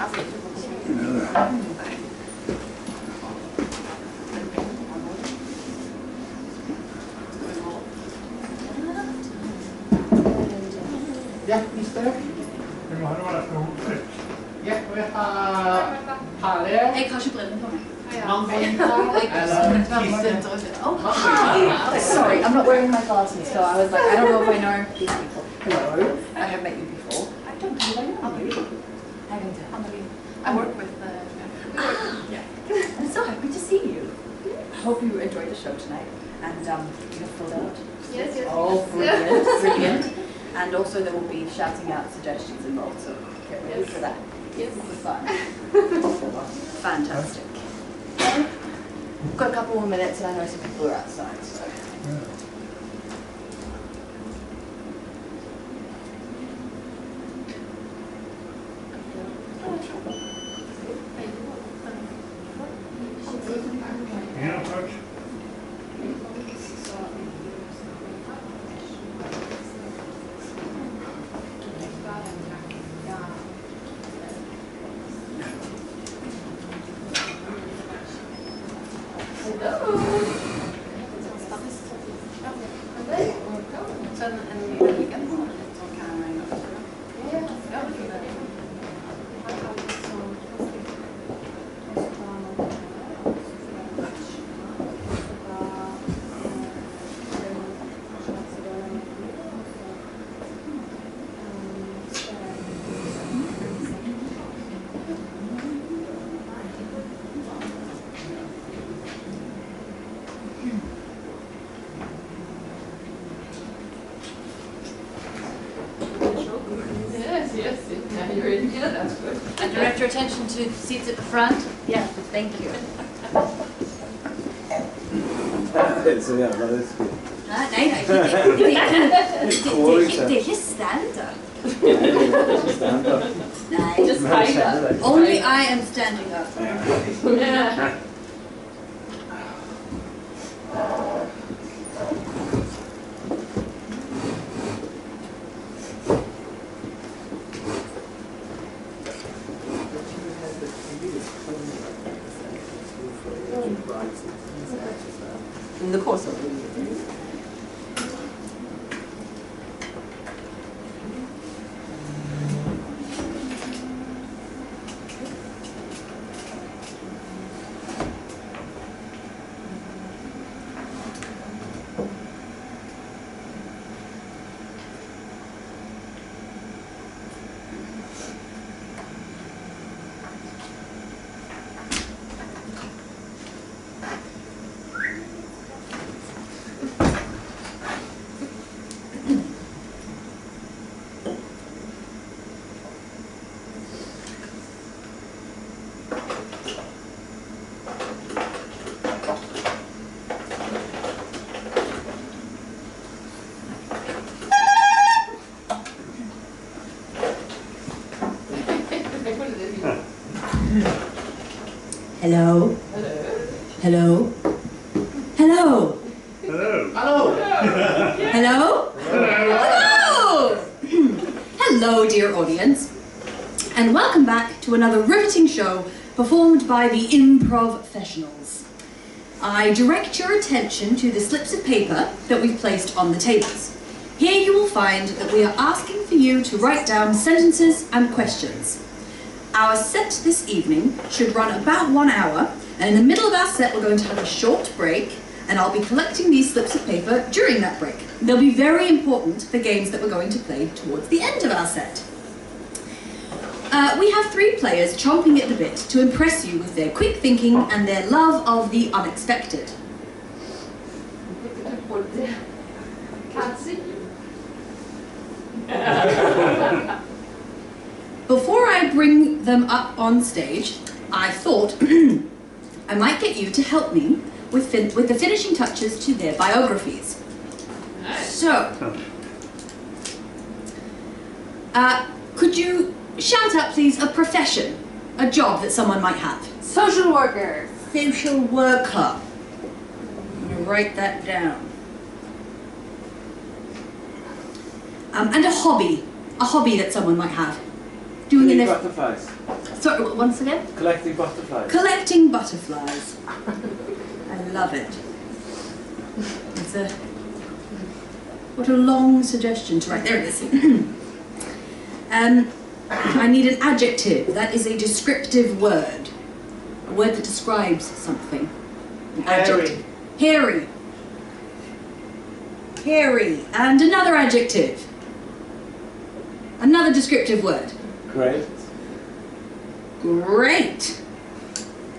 Ja, hvis det. Vi må ha noe av dette. Ja, og jeg har det. Jeg har ikke brillene på meg. Sorry, I'm not wearing my glasses, so I was like, I don't know if I know these people. Hello, I have met you before. I don't believe I know. I work with I'm so happy to see you. I hope you enjoyed the show tonight. And you have filled out. Yes. Oh, brilliant, brilliant. And also there will be shouting out suggestions involved, so get ready for that. Yes. It's fun. Fantastic. We've got a couple more minutes and I know some people are outside, so. Ja, takk. Yeah, you're really good. That's good. And direct your attention to seats at the front. Yeah, thank you. Så jävla läskigt. Nej, det är inte stand-up. Stand-up. Nej, just kind of. Only I am standing up. Yeah. In the course of it. Hello. Hello. Hello. Hello. Hallo! Hello? Hello! Hello, dear audience, and welcome back to another riveting show performed by the Improvfessionals. I direct your attention to the slips of paper that we've placed on the tables. Here you will find that we are asking for you to write down sentences and questions. Our set this evening should run about 1 hour, and in the middle of our set we're going to have a short break, and I'll be collecting these slips of paper during that break. They'll be very important for games that we're going to play towards the end of our set. We have 3 players chomping at the bit to impress you with their quick thinking and their love of the unexpected. Can't see you. Before I bring them up on stage, I thought I might get you to help me with the finishing touches to their biographies. So, could you shout out, please, a profession, a job that someone might have? Social worker. Social worker. I'm going to write that down. And a hobby that someone might have. Doing in their Butterflies. Sorry, once again? Collecting butterflies. Collecting butterflies. I love it. What a long suggestion to write. There it is. I need an adjective. That is a descriptive word. A word that describes something. An adjective. Hairy. Hairy. And another adjective. Another descriptive word. Great. Great.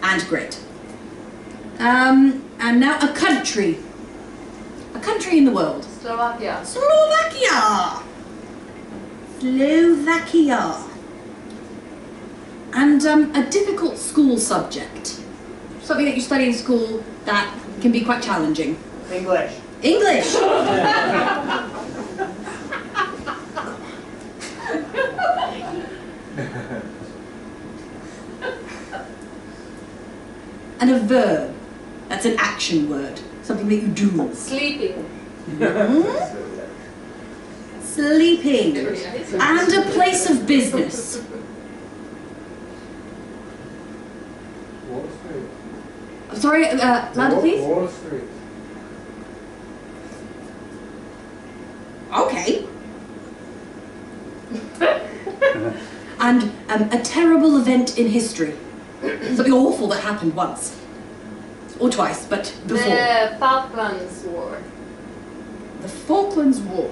And great. And now a country. A country in the world. Slovakia. Slovakia. Slovakia. And a difficult school subject. Something that you study in school that can be quite challenging. English. English. And a verb. That's an action word. Something that you do. Sleeping. Sleeping. And a place of business. Wall Street. Sorry, louder please. Wall Street. Okay. And a terrible event in history. Something awful that happened once. Or twice, but before. The Falklands War. The Falklands War.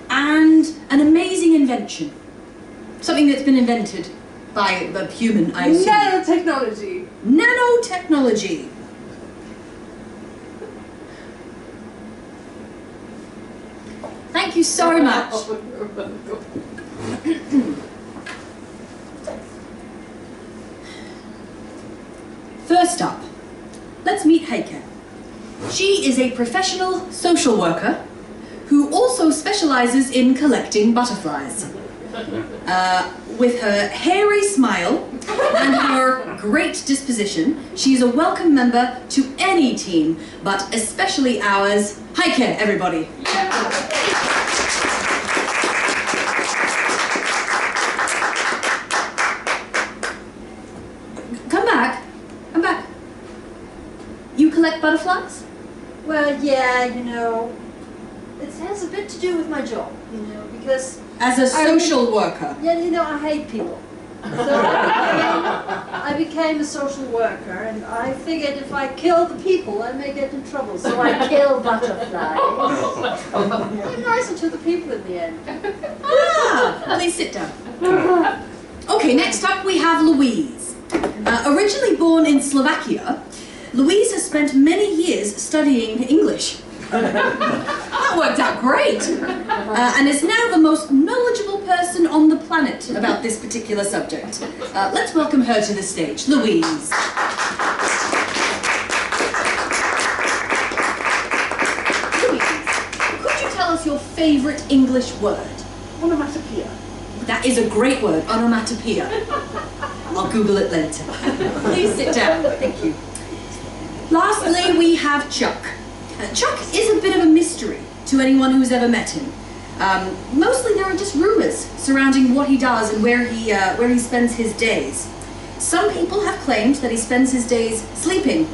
And an amazing invention. Something that's been invented by the human, I assume. Nanotechnology. Nanotechnology. Thank you so much. First up, let's meet Heike. She is a professional social worker who also specializes in collecting butterflies. With her hairy smile and her great disposition, she is a welcome member to any team, but especially ours. Heike, everybody. Come back. Come back. You collect butterflies? Well, yeah, you know, it has a bit to do with my job, you know, because... As a social worker. Yeah, you know, I hate people. So I became a social worker, and I figured if I kill the people, I may get in trouble. So I kill butterflies. I'm nicer to the people in the end. Ah, please sit down. Okay, next up we have Louise. Originally born in Slovakia, Louise has spent many years studying English. That worked out great! And is now the most knowledgeable person on the planet about this particular subject. Let's welcome her to the stage. Louise. Louise, could you tell us your favourite English word? Onomatopoeia. That is a great word, onomatopoeia. I'll Google it later. Please sit down. Thank you. Lastly, we have Chuck. Chuck is a bit of a mystery to anyone who's ever met him. Mostly there are just rumours surrounding what he does and where he spends his days. Some people have claimed that he spends his days sleeping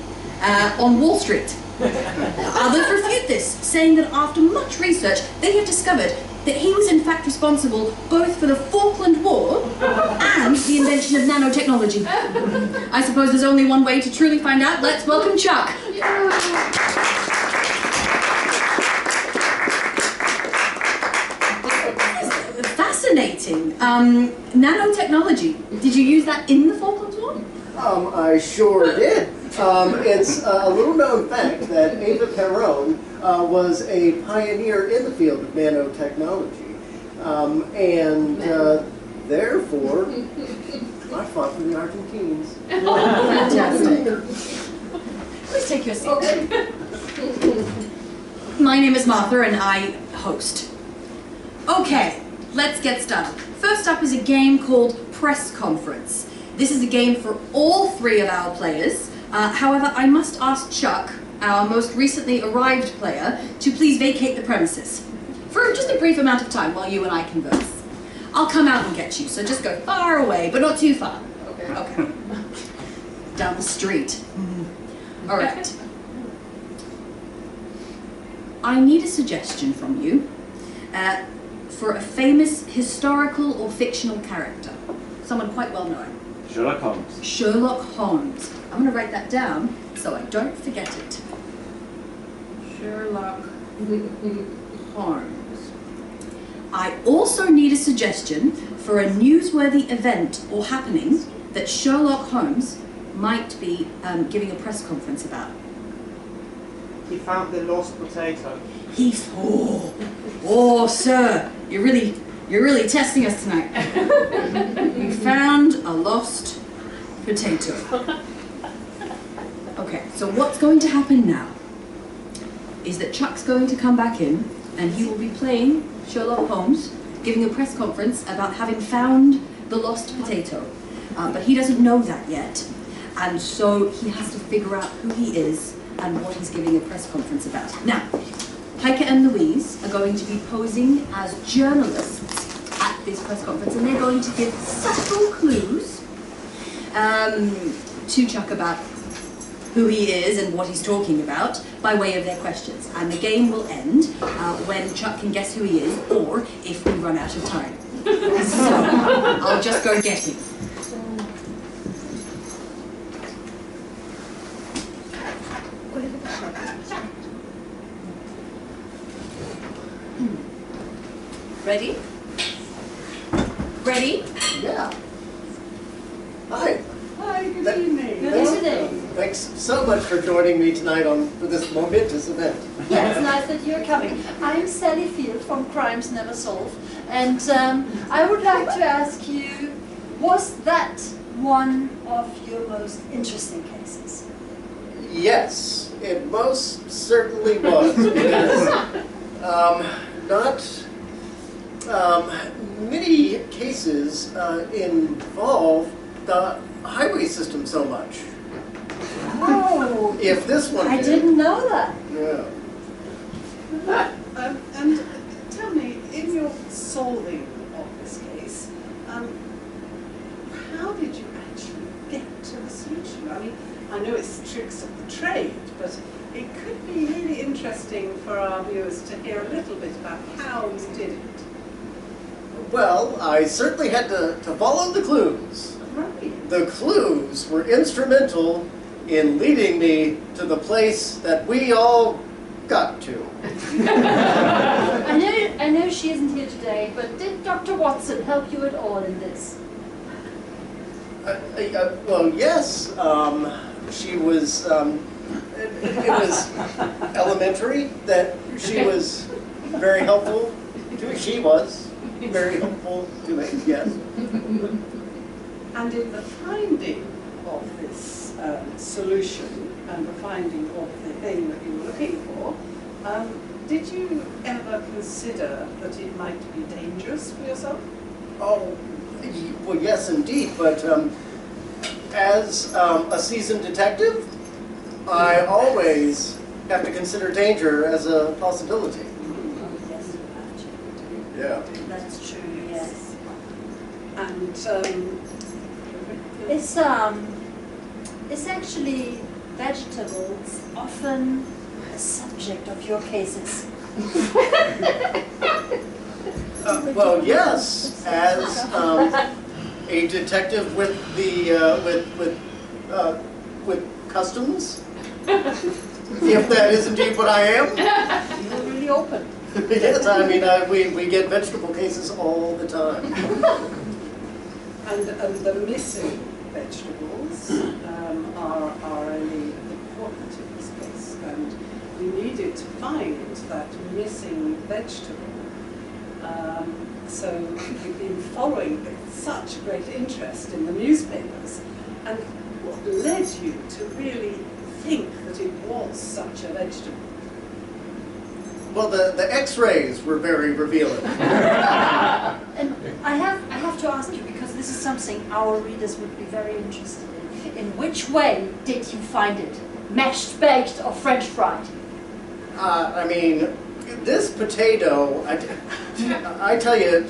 on Wall Street. Others refute this, saying that after much research they have discovered that he was in fact responsible both for the Falkland War and the invention of nanotechnology. I suppose there's only one way to truly find out. Let's welcome Chuck. Fascinating. Nanotechnology. Did you use that in the Falklands War? I sure did. It's a little known fact that Ava Perón was a pioneer in the field of nanotechnology. Therefore, I fought for the Argentines. Fantastic. Please take your seat. My name is Martha and I host. Okay, let's get started. First up is a game called Press Conference. This is a game for all three of our players. However, I must ask Chuck, our most recently arrived player, to please vacate the premises for just a brief amount of time while you and I converse. I'll come out and get you, so just go far away, but not too far. Okay. Okay. Down the street. All right. I need a suggestion from you for a famous historical or fictional character. Someone quite well known. Sherlock Holmes. Sherlock Holmes. I'm going to write that down so I don't forget it. Sherlock Holmes. I also need a suggestion for a newsworthy event or happening that Sherlock Holmes might be giving a press conference about. He found the lost potato. Oh, sir, you're really testing us tonight. You found a lost potato. Okay, so what's going to happen now is that Chuck's going to come back in and he will be playing Sherlock Holmes, giving a press conference about having found the lost potato. But he doesn't know that yet, and so he has to figure out who he is and what he's giving a press conference about. Now, Heike and Louise are going to be posing as journalists at this press conference, and they're going to give subtle clues to Chuck about who he is and what he's talking about by way of their questions. And the game will end when Chuck can guess who he is, or if we run out of time. So, I'll just go get him. Ready? Ready? Yeah. Hi. Hi, good That- evening. Good Thanks- evening. Thanks so much for joining me tonight for this momentous event. Yeah, it's nice that you're coming. I'm Sally Field from Crimes Never Solved, and I would like to ask you, was that one of your most interesting cases? Yes, it most certainly was. Because, not many cases involve the highway system so much. Oh, If this one I did. didn't know that. Yeah. And tell me, in your solving of this case, how did you actually get to the solution? I mean, I know it's tricks of the trade, but it could be really interesting for our viewers to hear a little bit about how you did it. Well, I certainly had to follow the clues. Right. The clues were instrumental in leading me to the place that we all got to. I know she isn't here today, but did Dr. Watson help you at all in this? Well, yes. She was. It was elementary that she was very helpful to me. She was very helpful to me. Yes. And in the finding of this solution and the finding of the thing that you were looking for, did you ever consider that it might be dangerous for yourself? Oh, well, yes, indeed. But as a seasoned detective, I always have to consider danger as a possibility. Oh, yes, you have to. Yeah. That's true, yes. And Is actually vegetables often a subject of your cases? Well, yes, as a detective with the with customs, if that is indeed what I am. You're really open. Yes, I mean we get vegetable cases all the time. And the missing vegetables are only important in this case, and we needed to find that missing vegetable. So we've been following with such great interest in the newspapers, and what led you to really think that it was such a vegetable? Well, the X-rays were very revealing. And I have to ask you, because this is something our readers would be very interested in. In which way did you find it? Mashed, baked, or French fried? I mean, this potato, I tell you,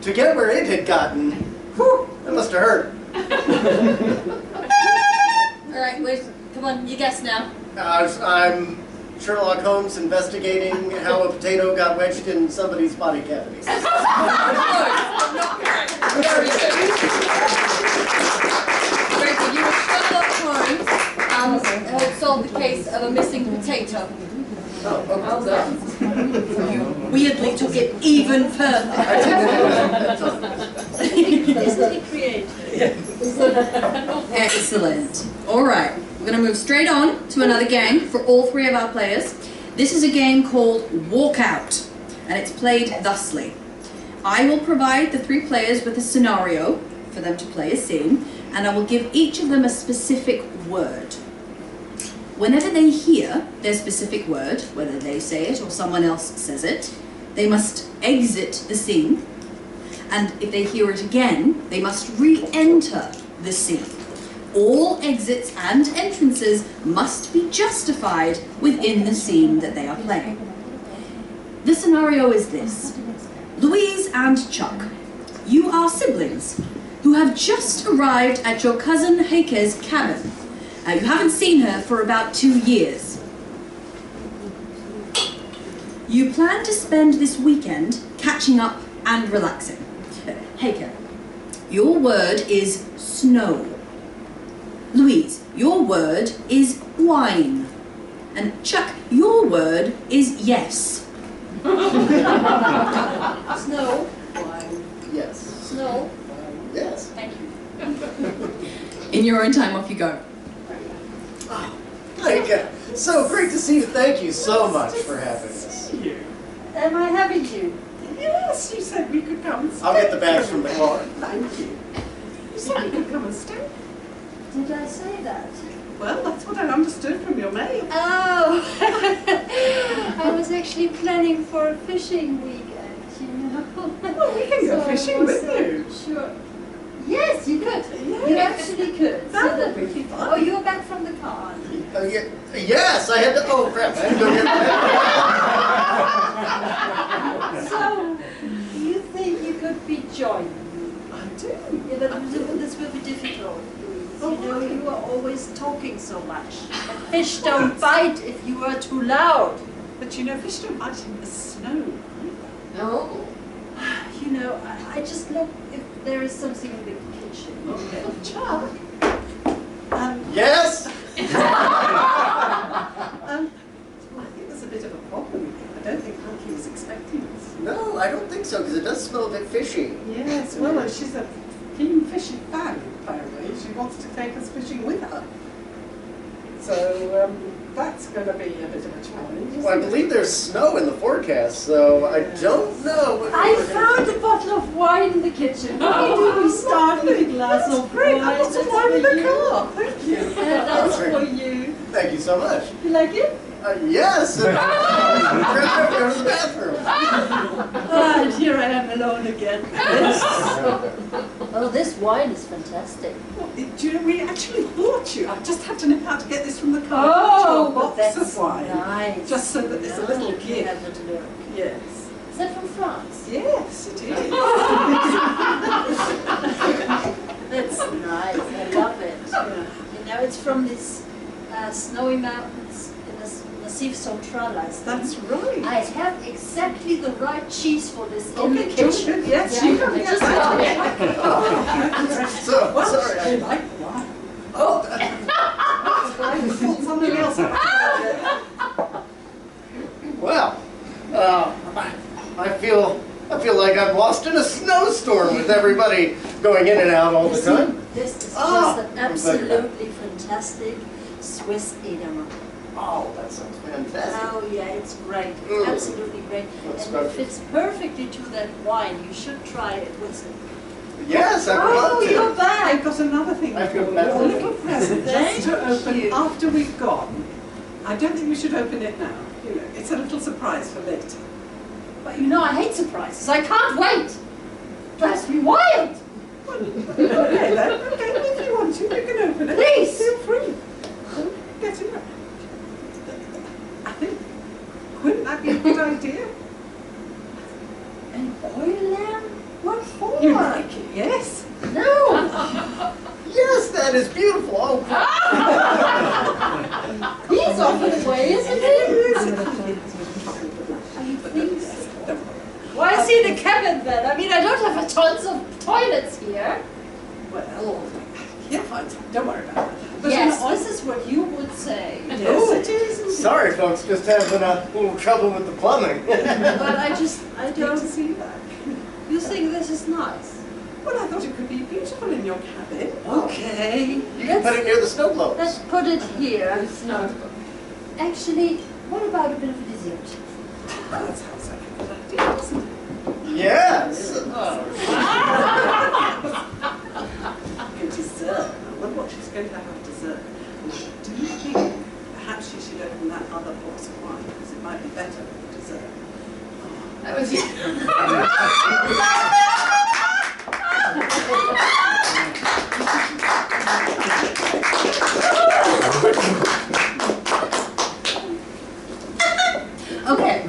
to get where it had gotten, whew, that must have hurt. All right, wait. Come on, you guess now. I'm Sherlock Holmes investigating how a potato got wedged in somebody's body cavity. Very good. Very good. You were Sherlock Holmes and had solved the case of a missing potato. Oh, Well done. You weirdly took it even further. Isn't he creative? Excellent. All right, we're going to move straight on to another game for all three of our players. This is a game called Walkout, and it's played thusly. I will provide the three players with a scenario for them to play a scene, and I will give each of them a specific word. Whenever they hear their specific word, whether they say it or someone else says it, they must exit the scene. And if they hear it again, they must re-enter the scene. All exits and entrances must be justified within the scene that they are playing. The scenario is this. Louise and Chuck, you are siblings who have just arrived at your cousin Heike's cabin. You haven't seen her for about 2 years. You plan to spend this weekend catching up and relaxing. Heike, your word is snow. Louise, your word is wine. And Chuck, your word is yes. Snow. Wine. Yes. Snow. Yes. Thank you. In your own time, off you go. Heike, so great to see you. Thank you so much for having us. Am I having you? Yes, you said we could come and stay. I'll get the bags from the car. Thank you. You said we could come and stay. Did I say that? Well, that's what I understood from your mail. Oh, I was actually planning for a fishing weekend, you know. Well, we can go So I fishing with wasn't you. Sure. Yes, you could. You actually could. That would be fun. Oh, you're back from the car, aren't you? Yes, I had to. Oh crap! I had to go get my So, you think you could be joining me? I do. Yeah, but this will be difficult, Louise. You know, you are always talking so much. And fish don't bite if you are too loud. But you know, fish don't bite in the snow. No. You know, I just look if there is something in the kitchen. Okay. Chuck. Yes. I think there's a bit of a problem here. I don't think Hunky was expecting us. No, I don't think so because it does smell a bit fishy. Yes, well, she's a keen fishing fan, apparently. She wants to take us fishing with her. So, that's going to be a bit of a challenge. Well, I believe there's snow in the forecast, so I don't know. What I found a bottle of wine in the kitchen. Why do we start with a glass of Great, wine? I got some wine in the car. Thank you. That's for you. Thank you so much. You like it? Yes. Go to the bathroom. Ah, and here I am alone again. Oh, this wine is fantastic. Well, do you know, we actually bought you. I just had to nip out to get this from the car. Oh, A box that's of wine. nice. Just so that there's a little You gift. have a look. Yes. Is that from France? Yes, it is. That's nice. I love it. You know, it's from these snowy mountains in the Massif Central. That's right. I have exactly the right cheese for this in the Okay, kitchen. yes, Yeah, you can I get just that. got it. So sorry. I like the wine. Oh. I thought something else. Well, I feel like I'm lost in a snowstorm with everybody going in and out all the time. This is Ah, just an absolutely fantastic Swiss Edelman. Oh, that sounds fantastic. Oh yeah, it's great. It's Mm. absolutely great. That's And it special. fits perfectly to that wine. You should try it with it. Yes, I would love Oh, to. you're back! I've got another thing I've for got you. that A one. little present Thank just to open you. after we've gone. I don't think we should open it now. You know, it's a little surprise for later. But you know I hate surprises. I can't wait! Drives me wild! Okay then. Okay, if you want to, you can open it. Please. Feel free. Get in there. I think, wouldn't that be a good idea? An oil lamp? What You like it, yes? No! Yes, that is beautiful. Oh, He's off and away, isn't he? Why is he in the cabin then? I mean, I don't have tons of toilets here. Well, yeah, fine. Don't worry about it. But Yes, you know, this is what you would say. yes, it is. sorry, folks, just having a little trouble with the plumbing. But I Good to don't, see that. you think this is nice? Well, I thought it could be beautiful in your cabin. Okay. You can put it near the snow globes. Let's put it here. Actually, what about a bit of a dessert? That sounds like a good idea, doesn't it? Yes. A dessert. I wonder what she's going to have for dessert. And I do think perhaps she should open that other box of wine because it might be better for dessert. That was you. Okay.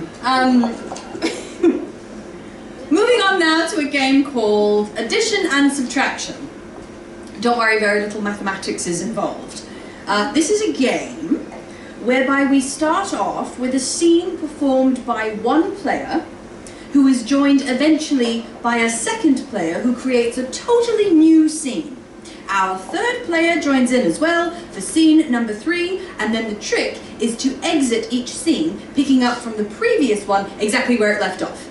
Moving on now to a game called Addition and Subtraction. Don't worry, very little mathematics is involved. This is a game whereby we start off with a scene performed by one player who is joined eventually by a second player who creates a totally new scene. Our third player joins in as well for scene number 3, and then the trick is to exit each scene, picking up from the previous one exactly where it left off.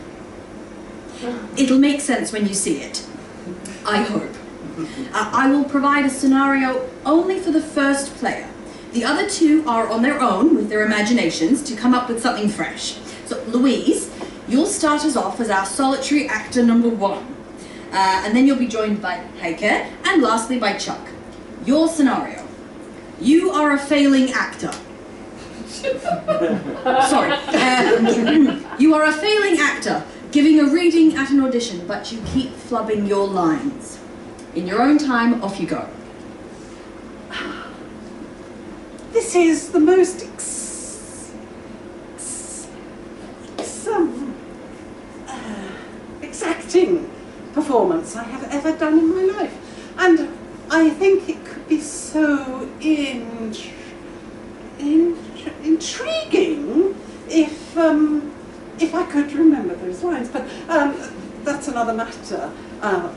It'll make sense when you see it. I hope. I will provide a scenario only for the first player. The other two are on their own with their imaginations to come up with something fresh. So, Louise, you'll start us off as our solitary actor number 1. And then you'll be joined by Heike, and lastly by Chuck. Your scenario. You are a failing actor. Sorry. You are a failing actor, giving a reading at an audition, but you keep flubbing your lines. In your own time, off you go. This is the most exacting performance I have ever done in my life, and I think it could be so intriguing if I could remember those lines. But that's another matter.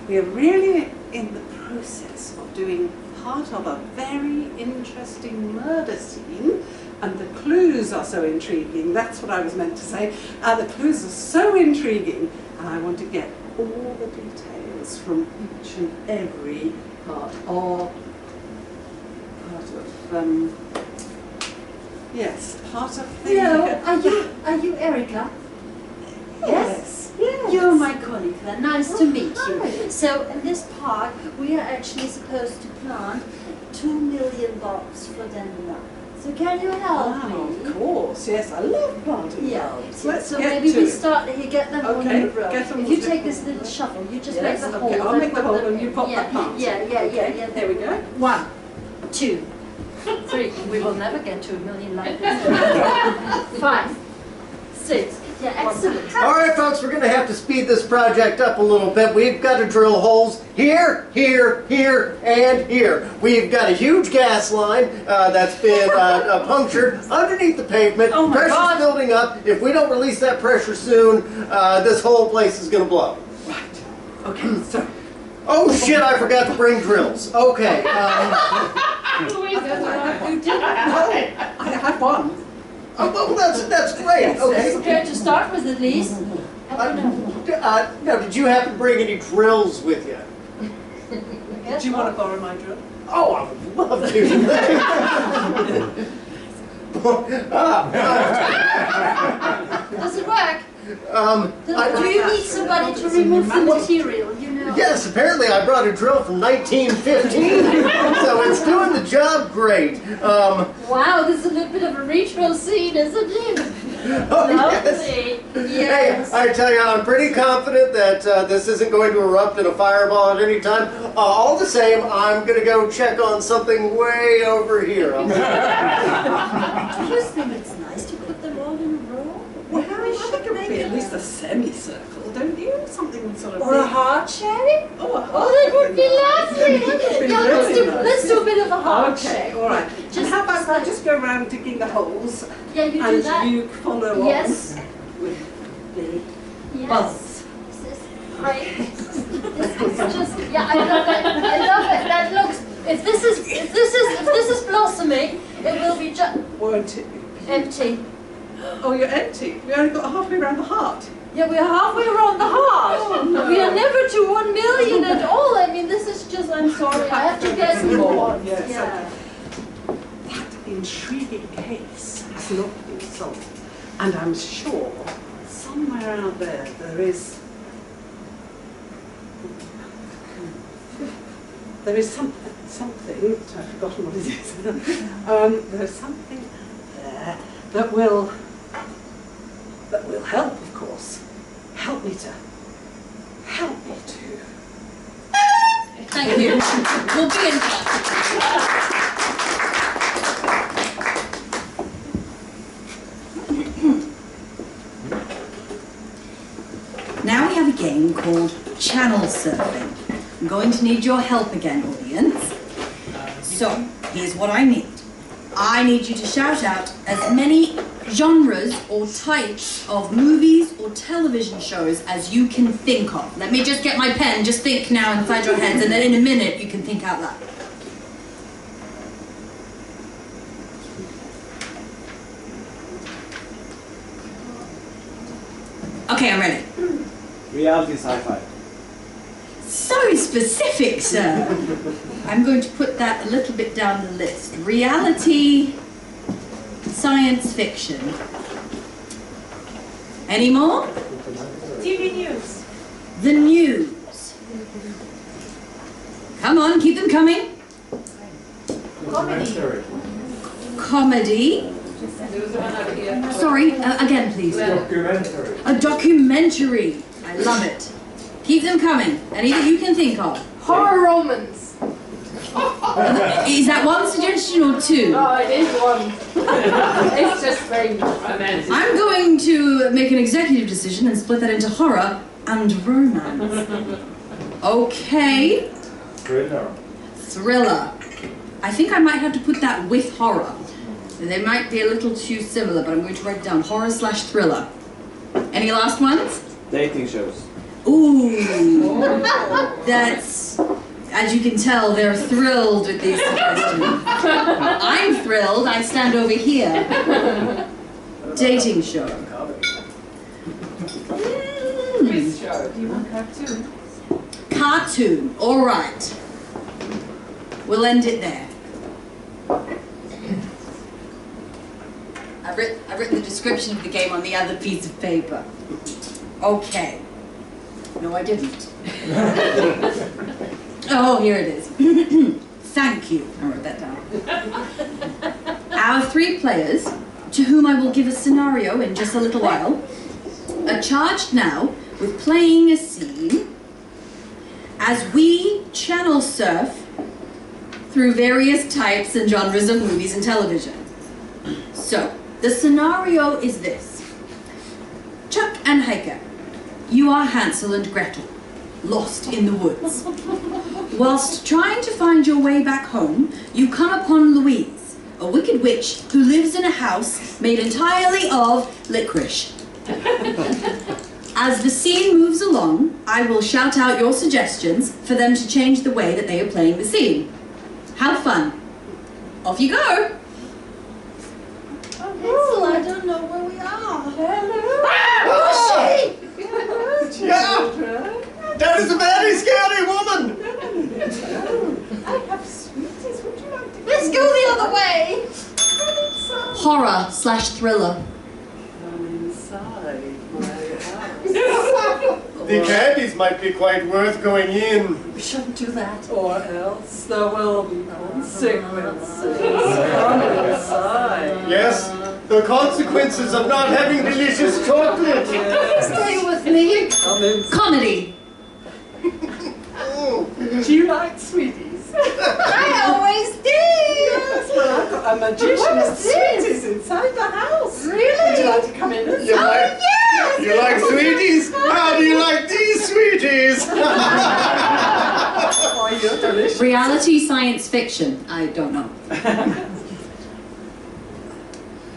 We are really in the process of doing part of a very interesting murder scene, and the clues are so intriguing. That's what I was meant to say. The clues are so intriguing, and I want to get all the details from each and every part of the. Hello, are you Erica? Yes. Yes. You're my colleague then. Nice to meet you. Hi. So in this park, we are actually supposed to plant 2 million bulbs for Denver. So can you help me? Of course, yes, I love planting Yeah. bulbs. Let's So get maybe to we it. start here, get them on Okay, the row. get them If on you the take row. this little shuffle, you just Yes, make the hole. okay, I'll then make the put hole them and you in. pop Yeah, the plants. Yeah. There we go. 1, 2, 3. We will never get to 1 million like this. 5, 6. Yeah, excellent. All right, folks, we're going to have to speed this project up a little bit. We've got to drill holes here, here, here, and here. We've got a huge gas line that's been punctured underneath the pavement. Oh my Pressure's God. building up. If we don't release that pressure soon, this whole place is going to blow. Right. Okay, so. Oh, shit, I forgot to bring drills. Okay. You did? Well, I have one. Oh, well, that's great. Okay. Prepared to start with at least. Now, did you happen to bring any drills with you? Do you want to borrow my drill? Oh, I would love to. Does it work? Do you I- need somebody to remove the material, you know? Yes, apparently I brought a drill from 1915, so it's doing the job great. Wow, this is a little bit of a retro scene, isn't it? Oh, yes. Lovely. Hey, Yes. I tell you, I'm pretty confident that this isn't going to erupt in a fireball at any time. All the same, I'm going to go check on something way over here. Do you think it's nice to put them all in a row? Well, I think it would be at least a semicircle. don't you? Something sort of Or a big. heart shape? Oh, a heart. Oh, that would be lovely. Yeah, really nice. let's do a bit of a heart Okay, shape. all right. Just Just how about I like- just go around digging the holes Yeah, you do and that. you follow Yes. on with the Yes. buzz. This is great. This is just, yeah, I love it. I love it. That looks. If this is blossoming, it will be just Won't it? empty. Oh, you're empty. We only got halfway around the heart. Yeah, we're halfway around the heart. Oh, no. We are never to 1 million at all. I mean, this is just. I'm sorry. I have to get more. Yes, Yeah. That intriguing case has not been solved. And I'm sure somewhere out there is something, I've forgotten what it is. There's something there that will help, of course. Help me to. Thank you. We'll be in touch. Now we have a game called channel surfing. I'm going to need your help again, audience. So, here's what I need. I need you to shout out as many genres or types of movies or television shows as you can think of. Let me just get my pen, just think now inside your heads, and then in a minute you can think out loud. Okay, I'm ready. Reality sci-fi. So specific, sir. I'm going to put that a little bit down the list. Reality, science fiction. Any more? TV news. The news. Come on, keep them coming. Comedy. Comedy. There was one over here. Sorry, again, please. Documentary. A documentary. I love it. Keep them coming. Any that you can think of. Horror romance. Is that one suggestion or two? Oh, it is one. It's just very romantic. I'm going to make an executive decision and split that into horror and romance. Okay. Thriller. Thriller. I think I might have to put that with horror. They might be a little too similar, but I'm going to write down horror/thriller. Any last ones? Dating shows. Ooh. That's, as you can tell, they're thrilled with these suggestions. I'm thrilled. I stand over here. Dating show. Quiz show. Do you want cartoon? Cartoon. All right. We'll end it there. I've written the description of the game on the other piece of paper. Okay. No, I didn't. Oh, here it is. Thank you. I wrote that down. Our three players, to whom I will give a scenario in just a little while, are charged now with playing a scene as we channel surf through various types and genres of movies and television. So, the scenario is this. Chuck and Heike, you are Hansel and Gretel, lost in the woods. Whilst trying to find your way back home, you come upon Louise, a wicked witch who lives in a house made entirely of licorice. As the scene moves along, I will shout out your suggestions for them to change the way that they are playing the scene. Have fun. Off you go. Hansel, I don't know where we are. Oh, yeah! That is a very scary woman! I have sweeties. Would you like to Let's go the other way. Horror/thriller. I'm inside my house. The candies might be quite worth going in. We shouldn't do that. Or else there will be consequences from inside. Yes, the consequences of not having delicious chocolate. Stay with me. Come in. Comedy. Do you like sweeties? I always do. Yes, well, I've got a magician What of is this? sweeties inside the house. Really? Would you like to come in and You Oh, might, yes! You like sweeties? How do you like these sweeties? Oh, you're delicious. Reality, science fiction? I don't know.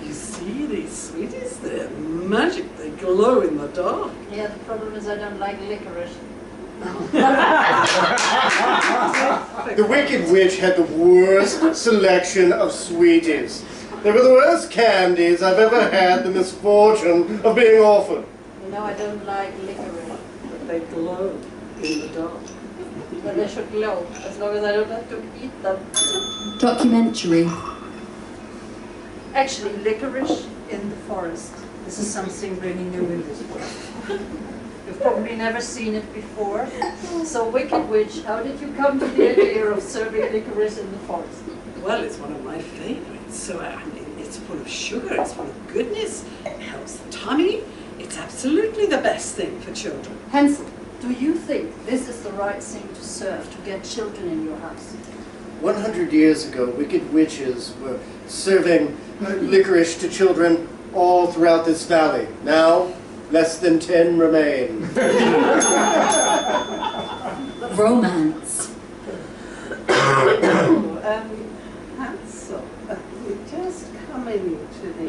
You see these sweeties? They're magic. They glow in the dark. Yeah, the problem is I don't like licorice. The Wicked Witch had the worst selection of sweeties. They were the worst candies I've ever had the misfortune of being offered. You know, I don't like licorice. But they glow in the dark. But they should glow, as long as I don't have to eat them. Documentary. Actually, licorice in the forest. This is something really new in this world. You've probably never seen it before. So, Wicked Witch, how did you come to the idea of serving licorice in the forest? Well, it's one of my favorites. So, I mean, it's full of sugar, it's full of goodness, it helps the tummy. It's absolutely the best thing for children. Hansel, do you think this is the right thing to serve to get children in your house? 100 years ago, wicked witches were serving licorice to children all throughout this valley. Now, less than 10 remain. Romance. Hansel, you just come into the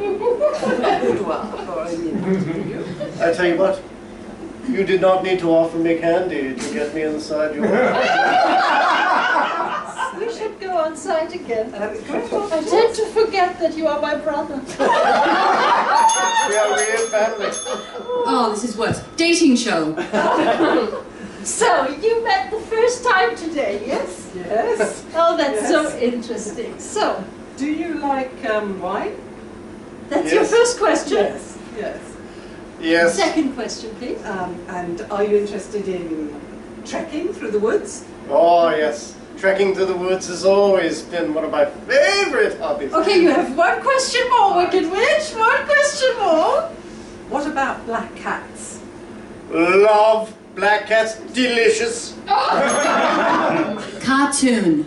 boudoir for a minute, do you? I tell you what, you did not need to offer me candy to get me inside your house. We should go outside again. Go on. I tend to forget that you are my brother. We are real family. Oh, this is worse. Dating show. So, you met the first time today, yes? Yes. Oh, that's Yes. so interesting. So, Do you like wine? that's your Yes. first question? Yes. Yes. Yes. Second question, please. And are you interested in trekking through the woods? Oh, yes. Trekking through the woods has always been one of my favorite hobbies. Okay, you have one question more, Wicked Witch. One question more. What about black cats? Love black cats. Delicious. Cartoon.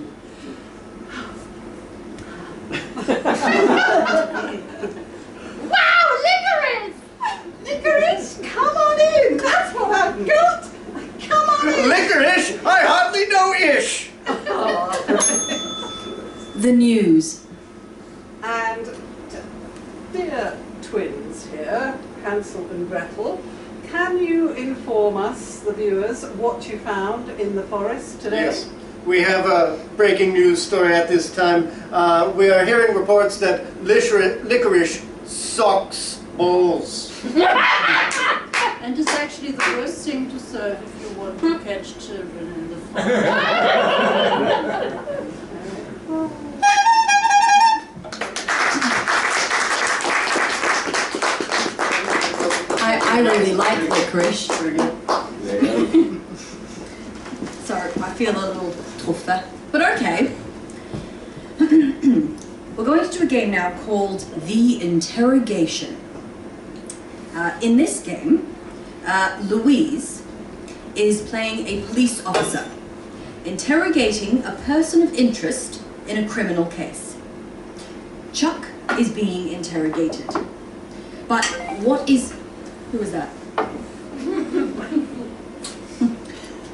Wow, licorice! Licorice, come on in. That's what I've got. Come on in. Licorice? I hardly know ish. The news. And dear twins here, Hansel and Gretel, can you inform us, the viewers, what you found in the forest today? Yes. We have a breaking news story at this time. We are hearing reports that licorice sucks balls. And it's actually the worst thing to serve if you want to catch children in the forest. I really like licorice. Sorry, I feel a little tougher. But okay. We're going to do a game now called The Interrogation. In this game, Louise is playing a police officer, interrogating a person of interest in a criminal case. Chuck is being interrogated. But what is... Who is that?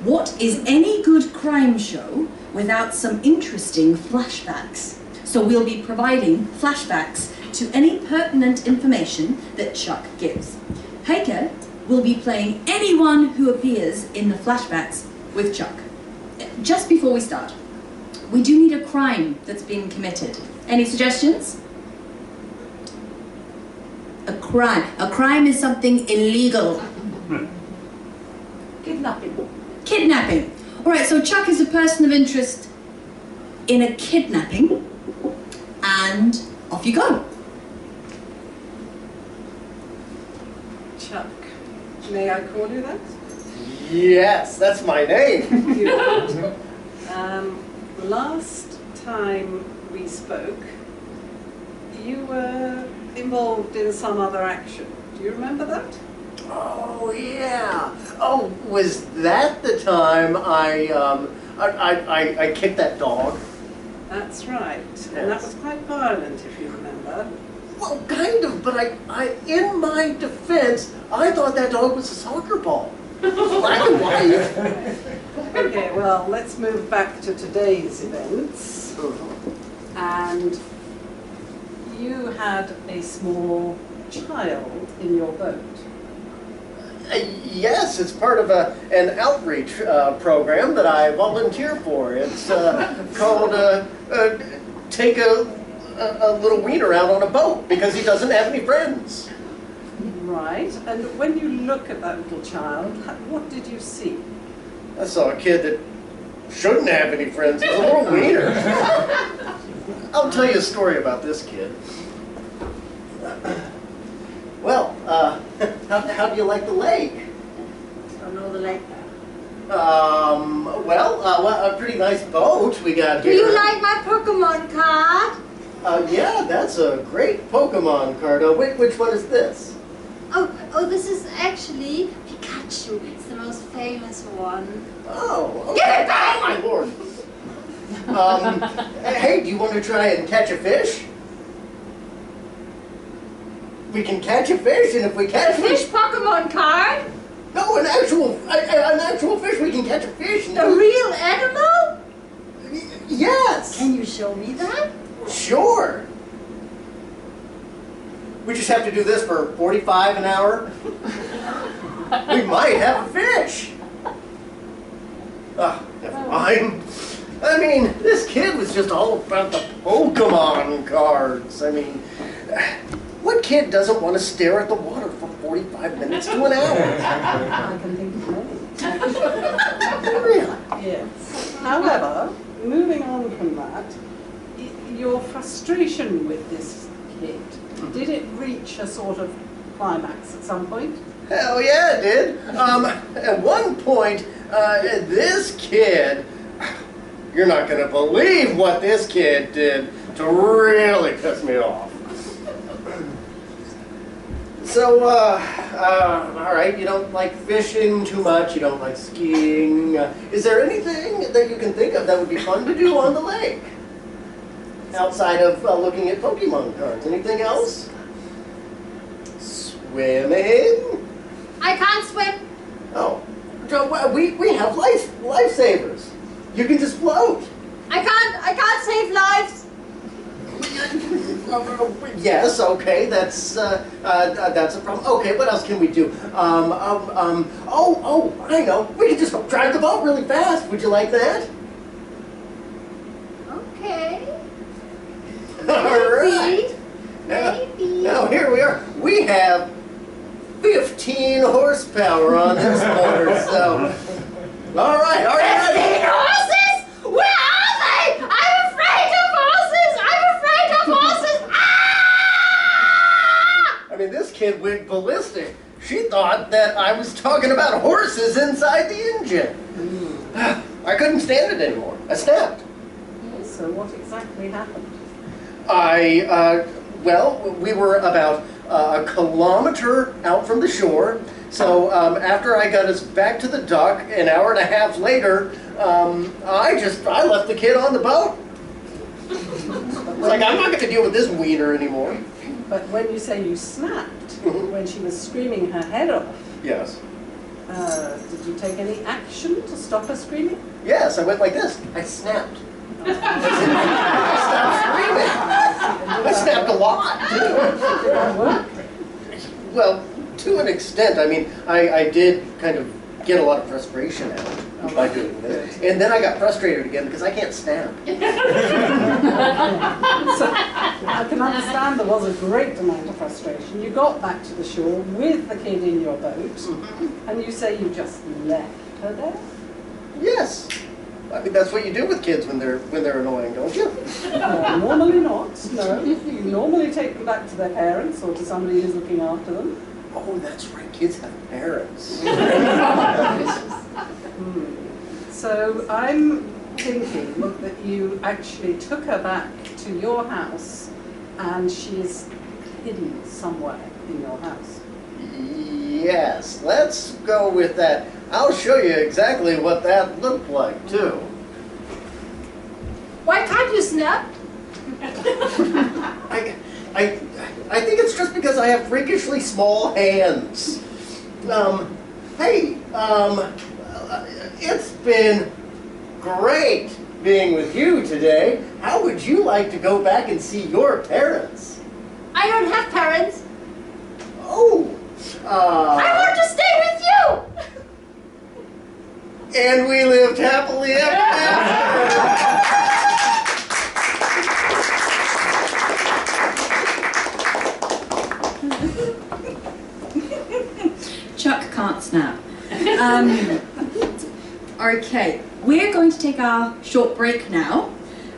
What is any good crime show without some interesting flashbacks? So we'll be providing flashbacks to any pertinent information that Chuck gives. Heike will be playing anyone who appears in the flashbacks with Chuck. Just before we start, we do need a crime that's been committed. Any suggestions? A crime. A crime is something illegal. Kidnapping. Kidnapping. All right, so Chuck is a person of interest in a kidnapping, and off you go. Chuck, may I call you that? Yes, that's my name. Last time we spoke, you were involved in some other action. Do you remember that? Oh, yeah. Oh, was that the time I kicked that dog? That's right. And that was quite violent, if you remember. Well, kind of, but in my defense, I thought that dog was a soccer ball. Black and white. Okay, well, let's move back to today's events. And you had a small child in your boat. Yes, it's part of an outreach program that I volunteer for. It's called Take a Little Wiener Out on a Boat because he doesn't have any friends. Right, and when you look at that little child, what did you see? I saw a kid that shouldn't have any friends. He's a little wiener. I'll tell you a story about this kid. Well, how do you like the lake? I don't know the lake. Well, a pretty nice boat we got Do here. you like my Pokemon card? Yeah, that's a great Pokemon card. Which one is this? Oh, this is actually Pikachu. It's the most famous one. Oh, okay. Give it back! Oh, my lord. Hey, do you want to try and catch a fish? We can catch a fish, and if we catch Fish Pokemon card? no, an actual fish, we can catch a fish. A real animal? Yes. Can you show me that? Sure. We just have to do this for 45 an hour. We might have a fish. Never mind. I mean, this kid was just all about the Pokemon cards. I mean, what kid doesn't want to stare at the water for 45 minutes to an hour? I can think of many. Really? Yes. However, moving on from that, your frustration with this kid, did it reach a sort of climax at some point? Hell yeah, it did. At one point, this kid, you're not going to believe what this kid did to really piss me off. So, all right, you don't like fishing too much, you don't like skiing. Is there anything that you can think of that would be fun to do on the lake? Outside of looking at Pokemon cards. Anything else? Swimming? I can't swim. Oh, so, we have lifesavers. You can just float. I can't save lives. Yes, okay, that's a problem. Okay, what else can we do? Oh, I know. We can just drive the boat really fast. Would you like that? Okay. All right. Maybe. Now here we are. We have 15 horsepower on this motor, so. All right, are you ready? 15 horses? Where are they? I'm afraid of horses! I'm afraid of horses! Ah! I mean, this kid went ballistic. She thought that I was talking about horses inside the engine. I couldn't stand it anymore. I snapped. So what exactly happened? Well, we were about a kilometer out from the shore. So after I got us back to the dock, an hour and a half later, I left the kid on the boat. It's like, I'm not going to deal with this wiener anymore. But when you say you snapped, when she was screaming her head off, Yes. did you take any action to stop her screaming? Yes, I went like this. I snapped. I stopped screaming. I snapped a lot, too. Did that work? Well, to an extent. I mean, I did kind of get a lot of frustration out by doing this. And then I got frustrated again because I can't snap. So I can understand there was a great amount of frustration. You got back to the shore with the kid in your boat, and you say you just left her there? Yes. I mean, that's what you do with kids when they're annoying, don't you? Normally not, no. You normally take them back to their parents or to somebody who's looking after them. Oh, that's right. Kids have parents. So I'm thinking that you actually took her back to your house and she's hidden somewhere in your house. Yes, let's go with that. I'll show you exactly what that looked like, too. Why can't you snap? I think it's just because I have freakishly small hands. Hey, it's been great being with you today. How would you like to go back and see your parents? I don't have parents. Oh, I want to stay with you. and we lived happily ever after. Chuck can't snap. Okay, we're going to take our short break now.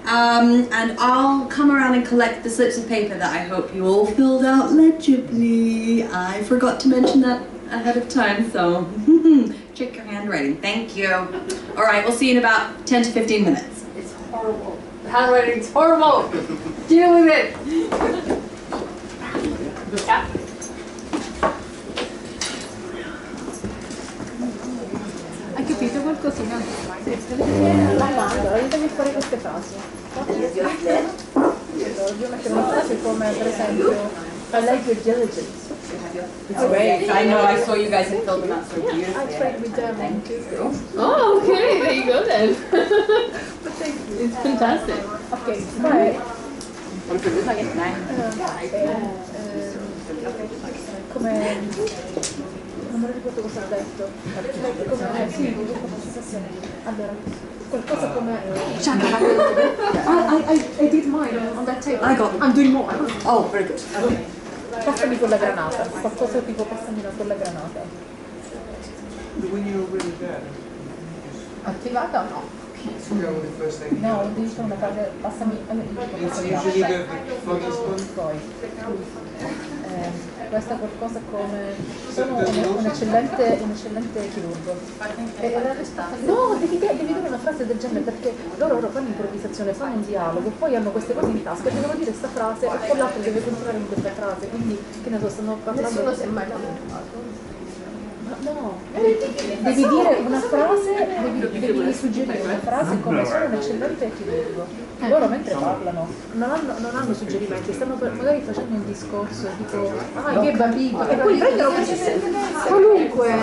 And I'll come around and collect the slips of paper that I hope you all filled out legibly. I forgot to mention that ahead of time, so check your handwriting. Thank you. All right, we'll see you in about 10 to 15 minutes. It's horrible. The handwriting's horrible. Deal with it. Yeah. Hai capito qualcosina? Sì, aiutami a fare queste frasi. Devo mettere una frase come per esempio I like your diligence. It's great. I know, I saw you guys had filled them out so I beautifully. tried with German too. Oh, okay. There you go then. But thank you. It's fantastic. Ok, poi come non me lo ricordo cosa ho detto. Come sì, allora qualcosa come I did mine on that table. I got I'm doing more. Oh, very good. Okay. Passami quella granata, qualcosa tipo passami quella granata. When you're already there, Attivata o no? just go with the first thing. No, devi fare una frase, passami It's usually the funniest one. poi. Questa è qualcosa come sono un eccellente chirurgo. E la risposta no, devi dire una frase del genere perché loro fanno improvvisazione, fanno un dialogo, poi hanno queste cose in tasca e devono dire questa frase e poi l'altro deve continuare in questa frase, quindi che ne so, stanno parlando. Nessuno si è mai no, devi dire una frase, devi suggerire una frase come sono un eccellente chirurgo. Loro mentre parlano non hanno suggerimenti, stanno magari facendo un discorso tipo che bambino, e poi prendono qualunque,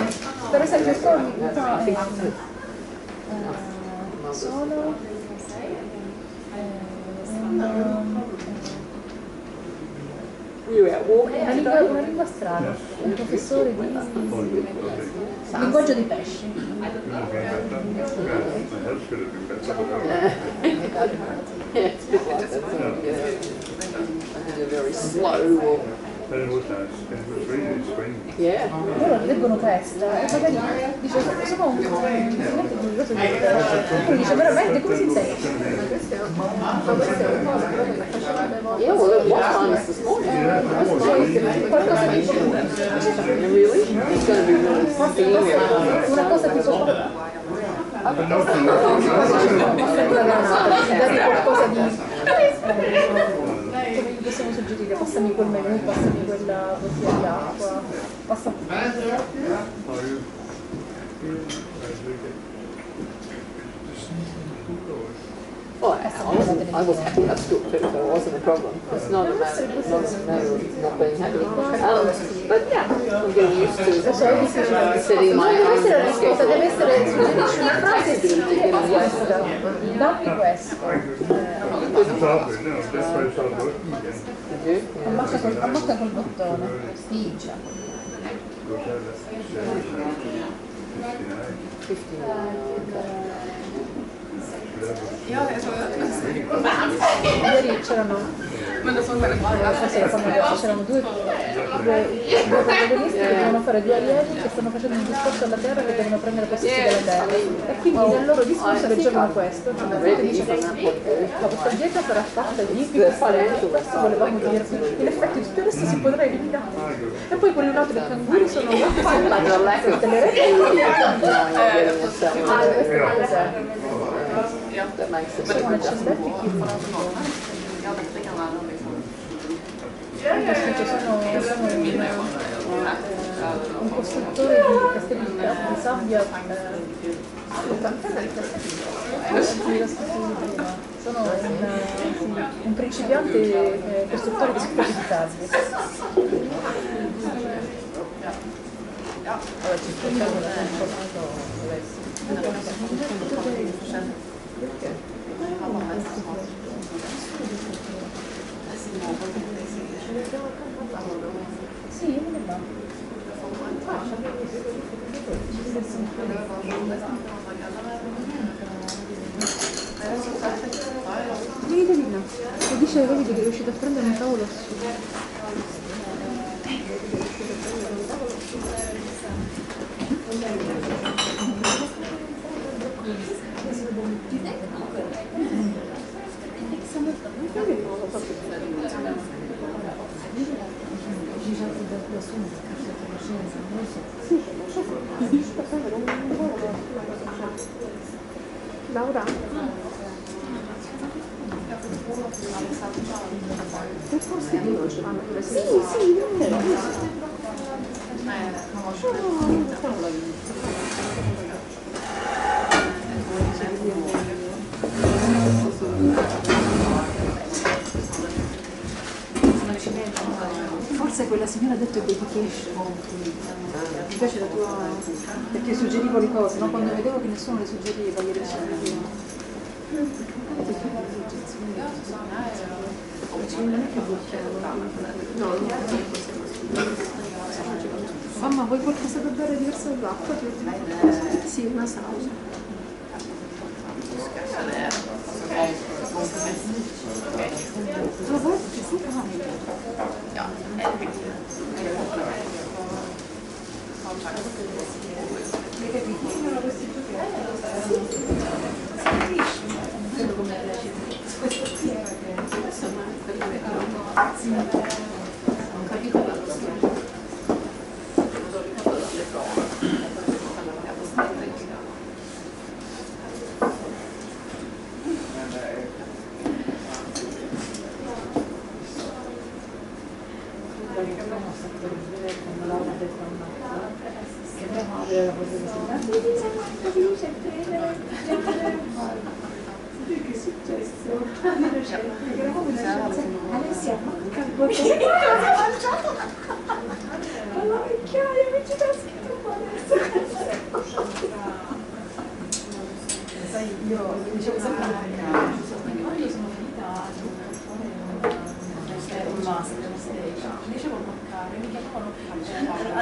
per esempio sono una lingua strana, un professore di linguaggio di pesci. Very slow. Yeah. Loro leggono questa e magari dice sono un insegnante di cosa di pesci. Poi dice veramente come si insegna? Questa è una cosa però che facciamo alle volte. Yeah, well, it was fun this morning. Qualcosa di Really? It's going to be really steamy. una cosa tipo qualcosa di come gli possiamo suggerire, passami quel menù, passami quella bottiglia di acqua, passa. Well, I was happy I stood too, so it wasn't a problem. It's not a matter of not being happy. But yeah, I'm getting used to setting my own Deve essere la risposta, deve essere schedule. suggerisci una frase e scrivi questa, dammi questo. Ammacca col bottone, spingia. 59. Ieri c'erano due protagonisti che devono fare due alieni che stanno facendo un discorso alla Terra che devono prendere possesso della Terra e quindi nel loro discorso leggevano questo, la vostra dieta sarà fatta di questo volevamo dire, in effetti tutto il resto si potrà eliminare e poi quelli un altro i canguri sono molto simpatici delle rete That makes it sono eccellenti chirurgi. Sono un costruttore di castelli di sabbia sono un principiante costruttore di scuole di case. Allora ci facciamo la informato perché? Sì, io me ne vado. Vedi Lina, che dice vedi che è riuscito a prendere un tavolo su. Laura? Che forse di oggi fanno preso? Sì, forse quella signora ha detto dedication. Mi piace la tua... perché suggerivo le cose, no? Quando vedevo che nessuno le suggeriva, io le suggerivo. Non è che blocchiamo. No, mamma, vuoi qualcosa da bere diverso dall'acqua? Sì, una sausa. Lo vuoi? Sì, Alessia, manca il bottone. Cosa hai mangiato? Alla vecchiaia, mi ci dà scritto adesso. Sai, io dicevo sempre quando sono finita un master, dicevo maccare, mi chiamavano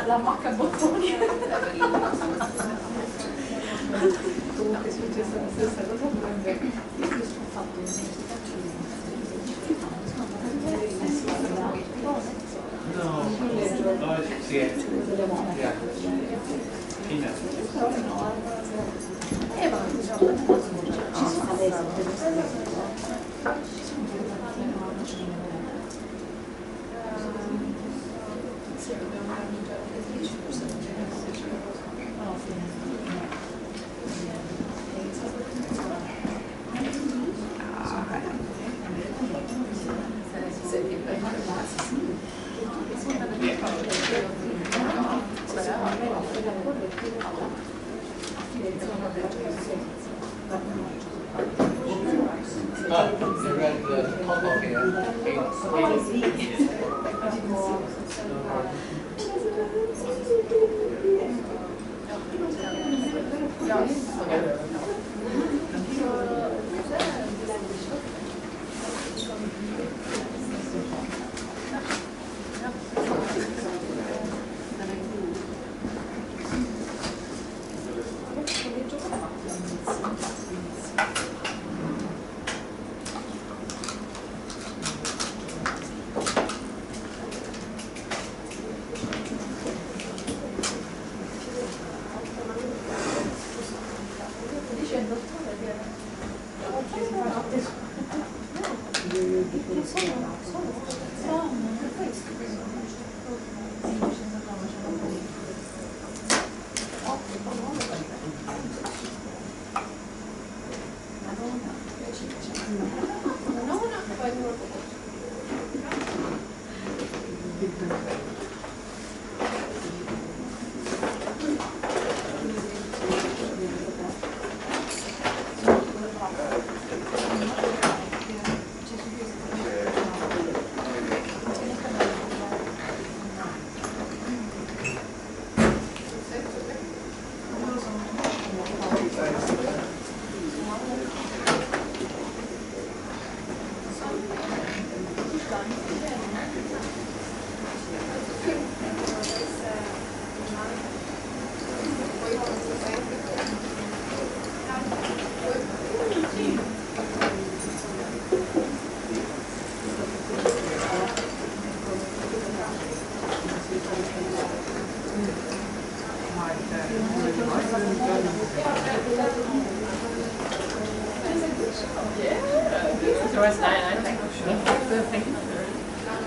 la macca bottoni. Comunque è successa la stessa cosa perché io ho fatto l'università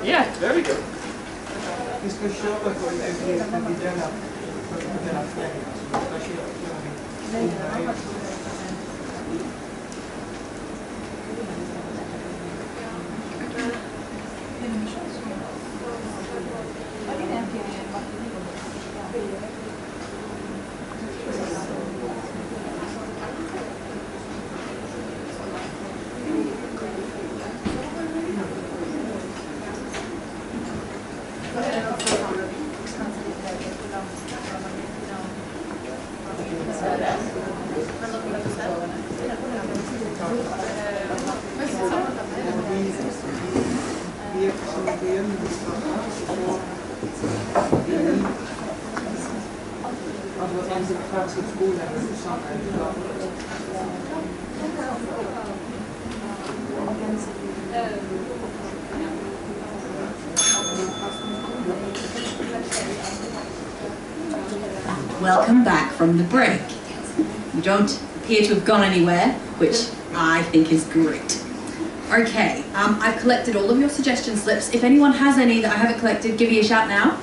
Yeah, very good. Vi ska köra på denna fråga. Welcome back from the break. You don't appear to have gone anywhere, which I think is great. Okay, I've collected all of your suggestion slips. If anyone has any that I haven't collected, give me a shout now.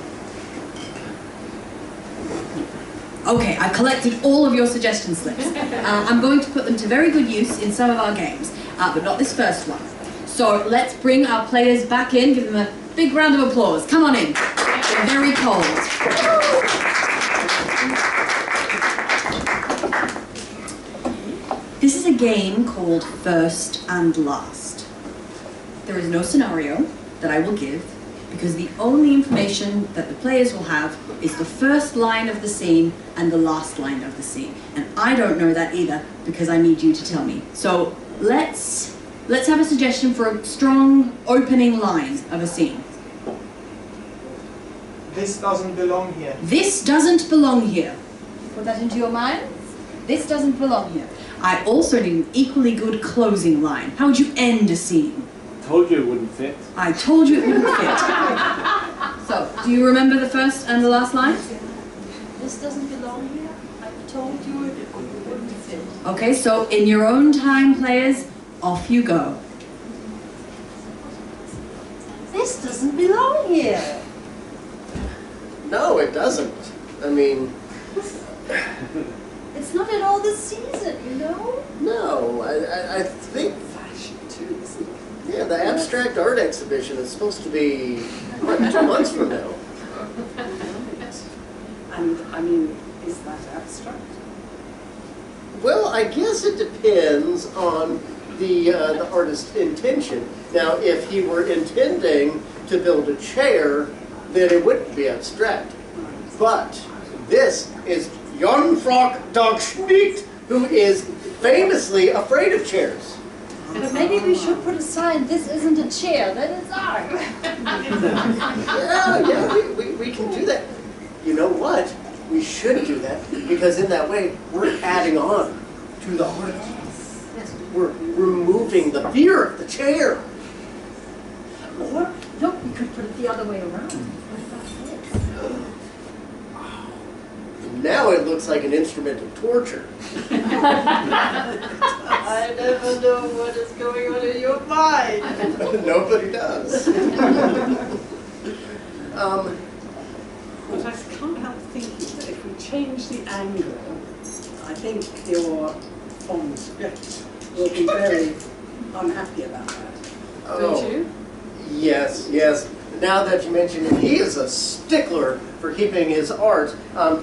Okay, I've collected all of your suggestion slips. I'm going to put them to very good use in some of our games, but not this first one. So let's bring our players back in, give them a big round of applause. Come on in. They're very cold. This is a game called First and Last. There is no scenario that I will give because the only information that the players will have is the first line of the scene and the last line of the scene. And I don't know that either because I need you to tell me. So let's have a suggestion for a strong opening line of a scene. This doesn't belong here. This doesn't belong here. Put that into your mind. This doesn't belong here. I also need an equally good closing line. How would you end a scene? Told you it wouldn't fit. I told you it wouldn't fit. So, do you remember the first and the last line? This doesn't belong here. I told you it wouldn't fit. Okay, so in your own time, players, off you go. This doesn't belong here. No, it doesn't. I mean, It's not at all this season, you know? no, I think, Fashion too, isn't it? yeah, the abstract art exhibition is supposed to be, what, 2 months from now? And, I mean, is that abstract? Well, I guess it depends on the artist's intention. Now, if he were intending to build a chair, then it wouldn't be abstract. But this is Jan Frank Dag Schmidt, who is famously afraid of chairs. But maybe we should put a sign, this isn't a chair, that is art. Yeah, we can do that. You know what? We should do that, because in that way, we're adding on to the art. We're removing the fear of the chair. Or, no, we could put it the other way around. What about this? Now it looks like an instrument of torture. I never know what is going on in your mind. Nobody does. But I can't help thinking that if we change the angle, I think your fond script will be very unhappy about that. Don't you? Yes, yes. Now that you mention it, he is a stickler for keeping his art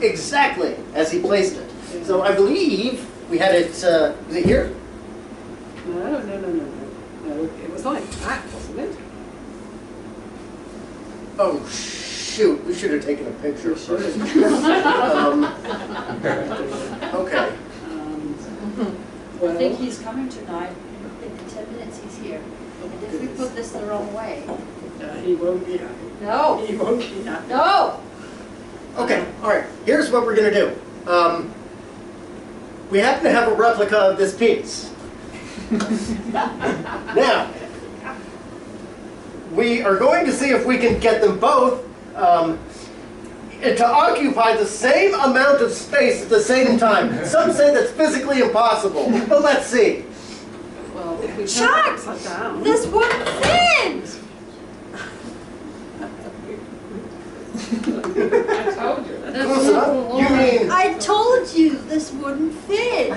exactly as he placed it. So I believe we had it, was it here? No, it was like that, wasn't it? Oh, shoot, we should have taken a picture first. Okay. I think he's coming tonight. In 10 minutes he's here. And if we put this the wrong way. He won't be happy. No! He won't be happy. No! Okay, all right, here's what we're going to do. We happen to have a replica of this piece. Now, we are going to see if we can get them both to occupy the same amount of space at the same time. Some say that's physically impossible, but let's see. Well, if we turn it Shucks! upside down. This wouldn't fit! I told you. Close enough. You mean I told you this wouldn't fit.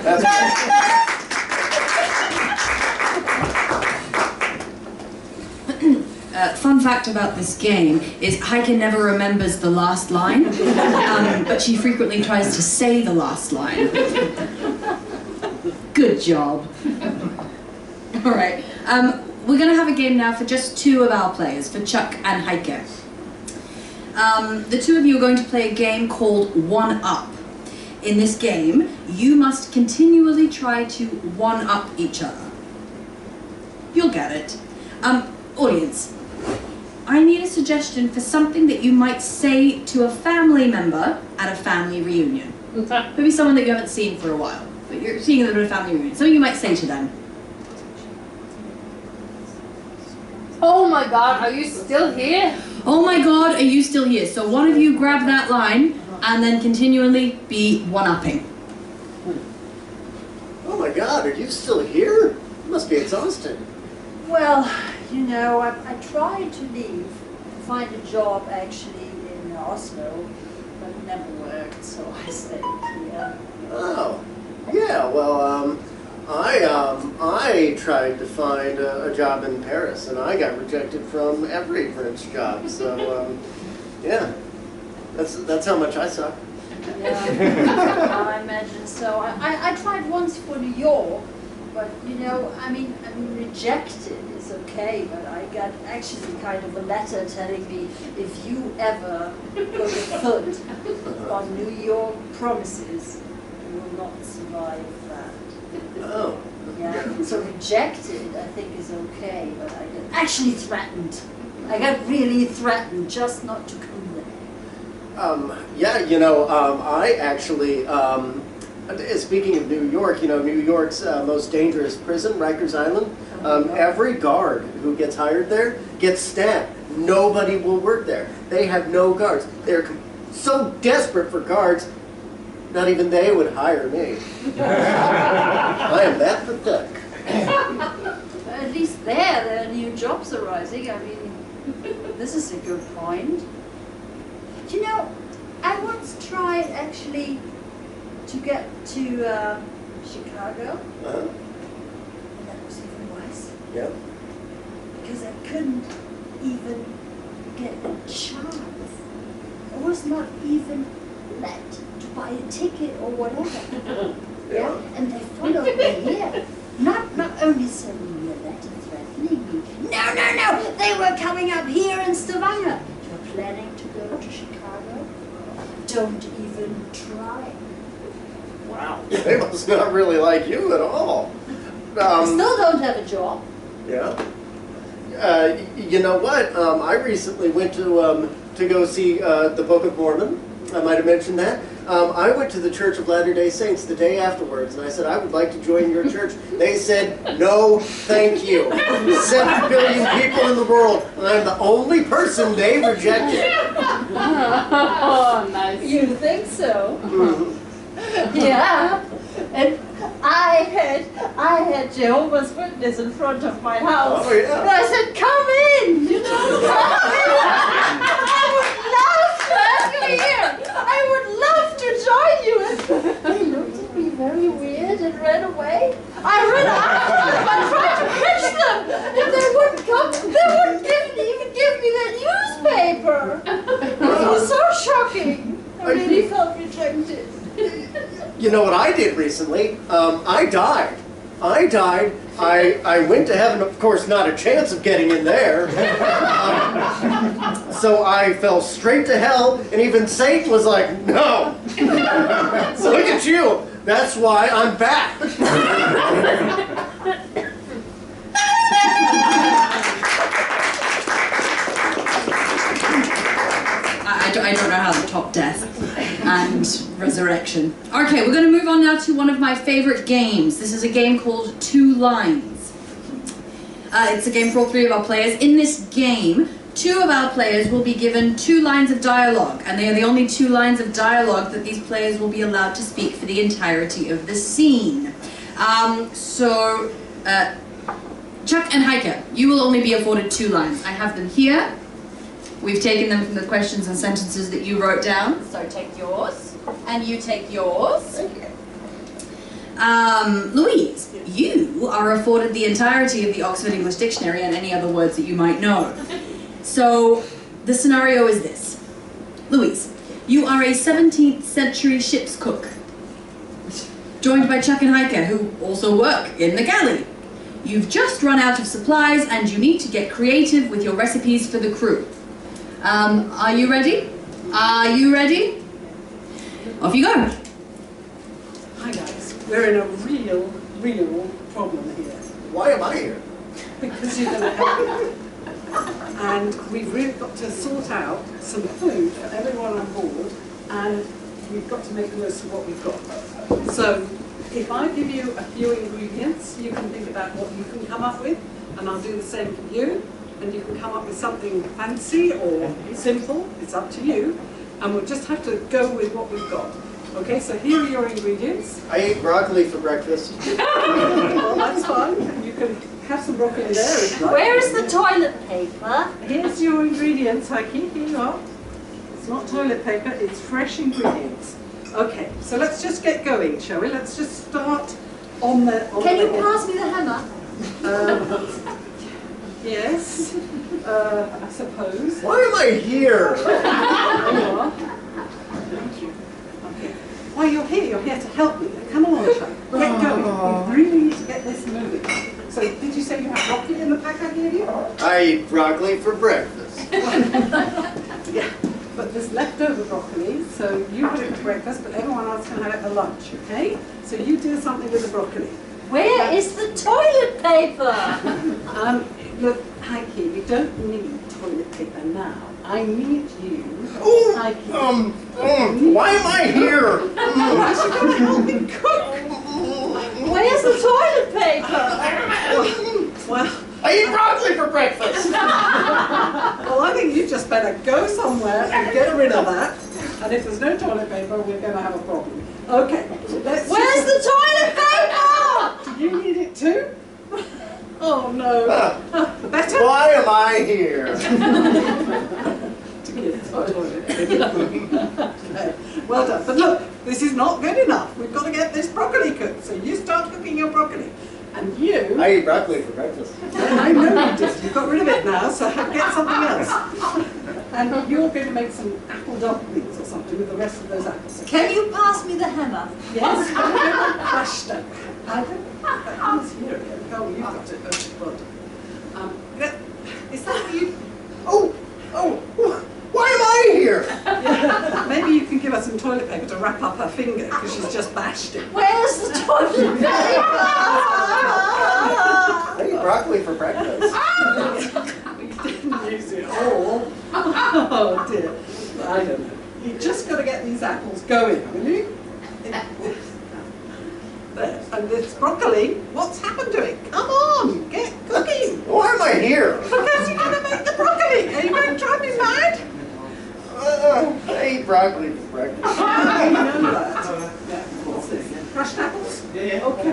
Fun fact about this game is Heike never remembers the last line, but she frequently tries to say the last line. Good job. All right, we're going to have a game now for just two of our players, for Chuck and Heike. The two of you are going to play a game called One Up. In this game, you must continually try to one-up each other. You'll get it. Audience, I need a suggestion for something that you might say to a family member at a family reunion. Maybe someone that you haven't seen for a while, but you're seeing them at a family reunion. Something you might say to them. Oh my God, are you still here? Oh my God, are you still here? So one of you grab that line and then continually be one-upping. oh my God, are you still here? You must be exhausted. Well, you know, I tried to leave, to find a job actually in Oslo, but it never worked, so I stayed here. Oh, yeah, well, I tried to find a job in Paris, and I got rejected from every French job, so, yeah, that's how much I suck. Yeah, I imagine so. I tried once for New York, but you know, I mean, rejected is okay, but I got actually kind of a letter telling me if you ever put a foot on New York promises, you will not survive that. Oh. Yeah, so rejected I think is okay, but I got actually threatened. I got really threatened just not to come there. Yeah, you know, I actually, speaking of New York, you know, New York's most dangerous prison, Rikers Island, every guard who gets hired there gets stabbed. Nobody will work there. They have no guards. They're so desperate for guards, not even they would hire me. I am that pathetic. At least there are new jobs arising. I mean, this is a good point. You know, I once tried actually to get to Chicago, and that was even worse. Yep. Because I couldn't even get a chance. I was not even let to buy a ticket or whatever. Yeah, and they followed me here. Not only sending me a letter threatening me. No, they were coming up here in Stavanger. You're planning to go to Chicago? Don't even try. Wow. They must not really like you at all. I still don't have a job. Yeah. You know what? I recently went to go see the Book of Mormon. I might have mentioned that. I went to the Church of Latter-day Saints the day afterwards, and I said, I would like to join your church. They said, no, thank you. 7 billion people in the world, and I'm the only person they rejected. Oh, nice. You think so? Mm-hmm. Yeah. And I had Jehovah's Witness in front of my house. Oh, yeah. And I said, come in, you know, come in. I would love to have you here. I would love to join you. And they looked at me very weird and ran away. I ran after them. I tried to catch them. If they wouldn't come, they wouldn't even give me the newspaper. It was so shocking. I really felt rejected. You know what I did recently? I died. I went to heaven, of course, not a chance of getting in there. So I fell straight to hell, and even Satan was like, no. So look at you. That's why I'm back. I don't know how to top death and resurrection. Okay, we're going to move on now to one of my favorite games. This is a game called Two Lines. It's a game for all 3 of our players. In this game, 2 of our players will be given 2 lines of dialogue, and they are the only 2 lines of dialogue that these players will be allowed to speak for the entirety of the scene. Chuck and Heike, you will only be afforded 2 lines. I have them here. We've taken them from the questions and sentences that you wrote down. So take yours, and you take yours. Thank you. Louise, you are afforded the entirety of the Oxford English Dictionary and any other words that you might know. So the scenario is this. Louise, you are a 17th century ship's cook, joined by Chuck and Heike, who also work in the galley. You've just run out of supplies and you need to get creative with your recipes for the crew. Are you ready? Are you ready? Off you go. Hi guys, we're in a real problem here. Why am I here? Because you're going to help me. And we've really got to sort out some food for everyone on board, and we've got to make the most of what we've got. So if I give you a few ingredients, you can think about what you can come up with, and I'll do the same for you, and you can come up with something fancy or simple, it's up to you, and we'll just have to go with what we've got. Okay, so here are your ingredients. I ate broccoli for breakfast. Well, that's fine. You can have some broccoli there if you like. Where is the toilet paper? Here's your ingredients, Heike. Here you are. It's not toilet paper, it's fresh ingredients. Okay, so let's just get going, shall we? Let's just start on the... Can you pass me the hammer? Yes, I suppose. Why am I here? There you are. Okay. Well, you're here to help me. Come on, Chuck. Get going. We really need to get this moving. So, did you say you have broccoli in the pack I gave you? I eat broccoli for breakfast. Yeah, but there's leftover broccoli, so you have it for breakfast, but everyone else can have it for lunch, okay? So you do something with the broccoli. Where is the toilet paper? Look, Heike, we don't need toilet paper now. I need you, Oh, Heike. why am I here? Because you're going to help me cook. Where's the toilet paper? Well, I eat broccoli for breakfast. well, I think you just better go somewhere and get rid of that. And if there's no toilet paper, we're going to have a problem. Okay, let's... Where's the toilet paper? Do you need it too? Oh no. Better? Why am I here? To get to the toilet. Okay, well done. But look, this is not good enough. We've got to get this broccoli cooked. So you start cooking your broccoli. And you... I eat broccoli for breakfast. I know you did. You've got rid of it now, so get something else. And you're going to make some apple dumplings or something with the rest of those apples. Can you pass me the hammer? Yes, crushed up. I don't think it's here again. Oh, you've got it. Oh, God. Is that you? Oh, why am I here? Yeah, maybe you can give her some toilet paper to wrap up her finger because she's just bashed it. Where's the toilet paper? I eat broccoli for breakfast. You didn't use it all. Oh dear. I don't know. You just got to get these apples going, will you? There. And this broccoli, what's happened to it? Come on, get cooking. Why am I here? Because you're going to make the broccoli. Are you going to drive me mad? I eat broccoli for breakfast. I know that. Yeah. What's this? Crushed apples? Yeah. Okay.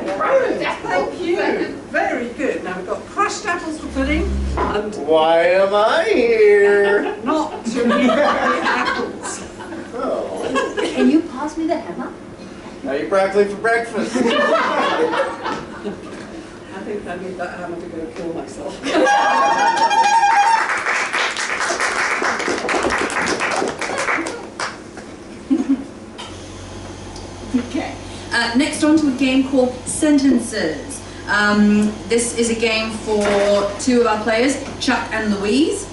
Thank you. Very good. Now we've got crushed apples for pudding and Why am I here? not to eat the apples. Oh, Can you pass me the hammer? I eat broccoli for breakfast. I think I need that hammer to go kill myself. Okay. Next on to a game called Sentences. This is a game for 2 of our players, Chuck and Louise.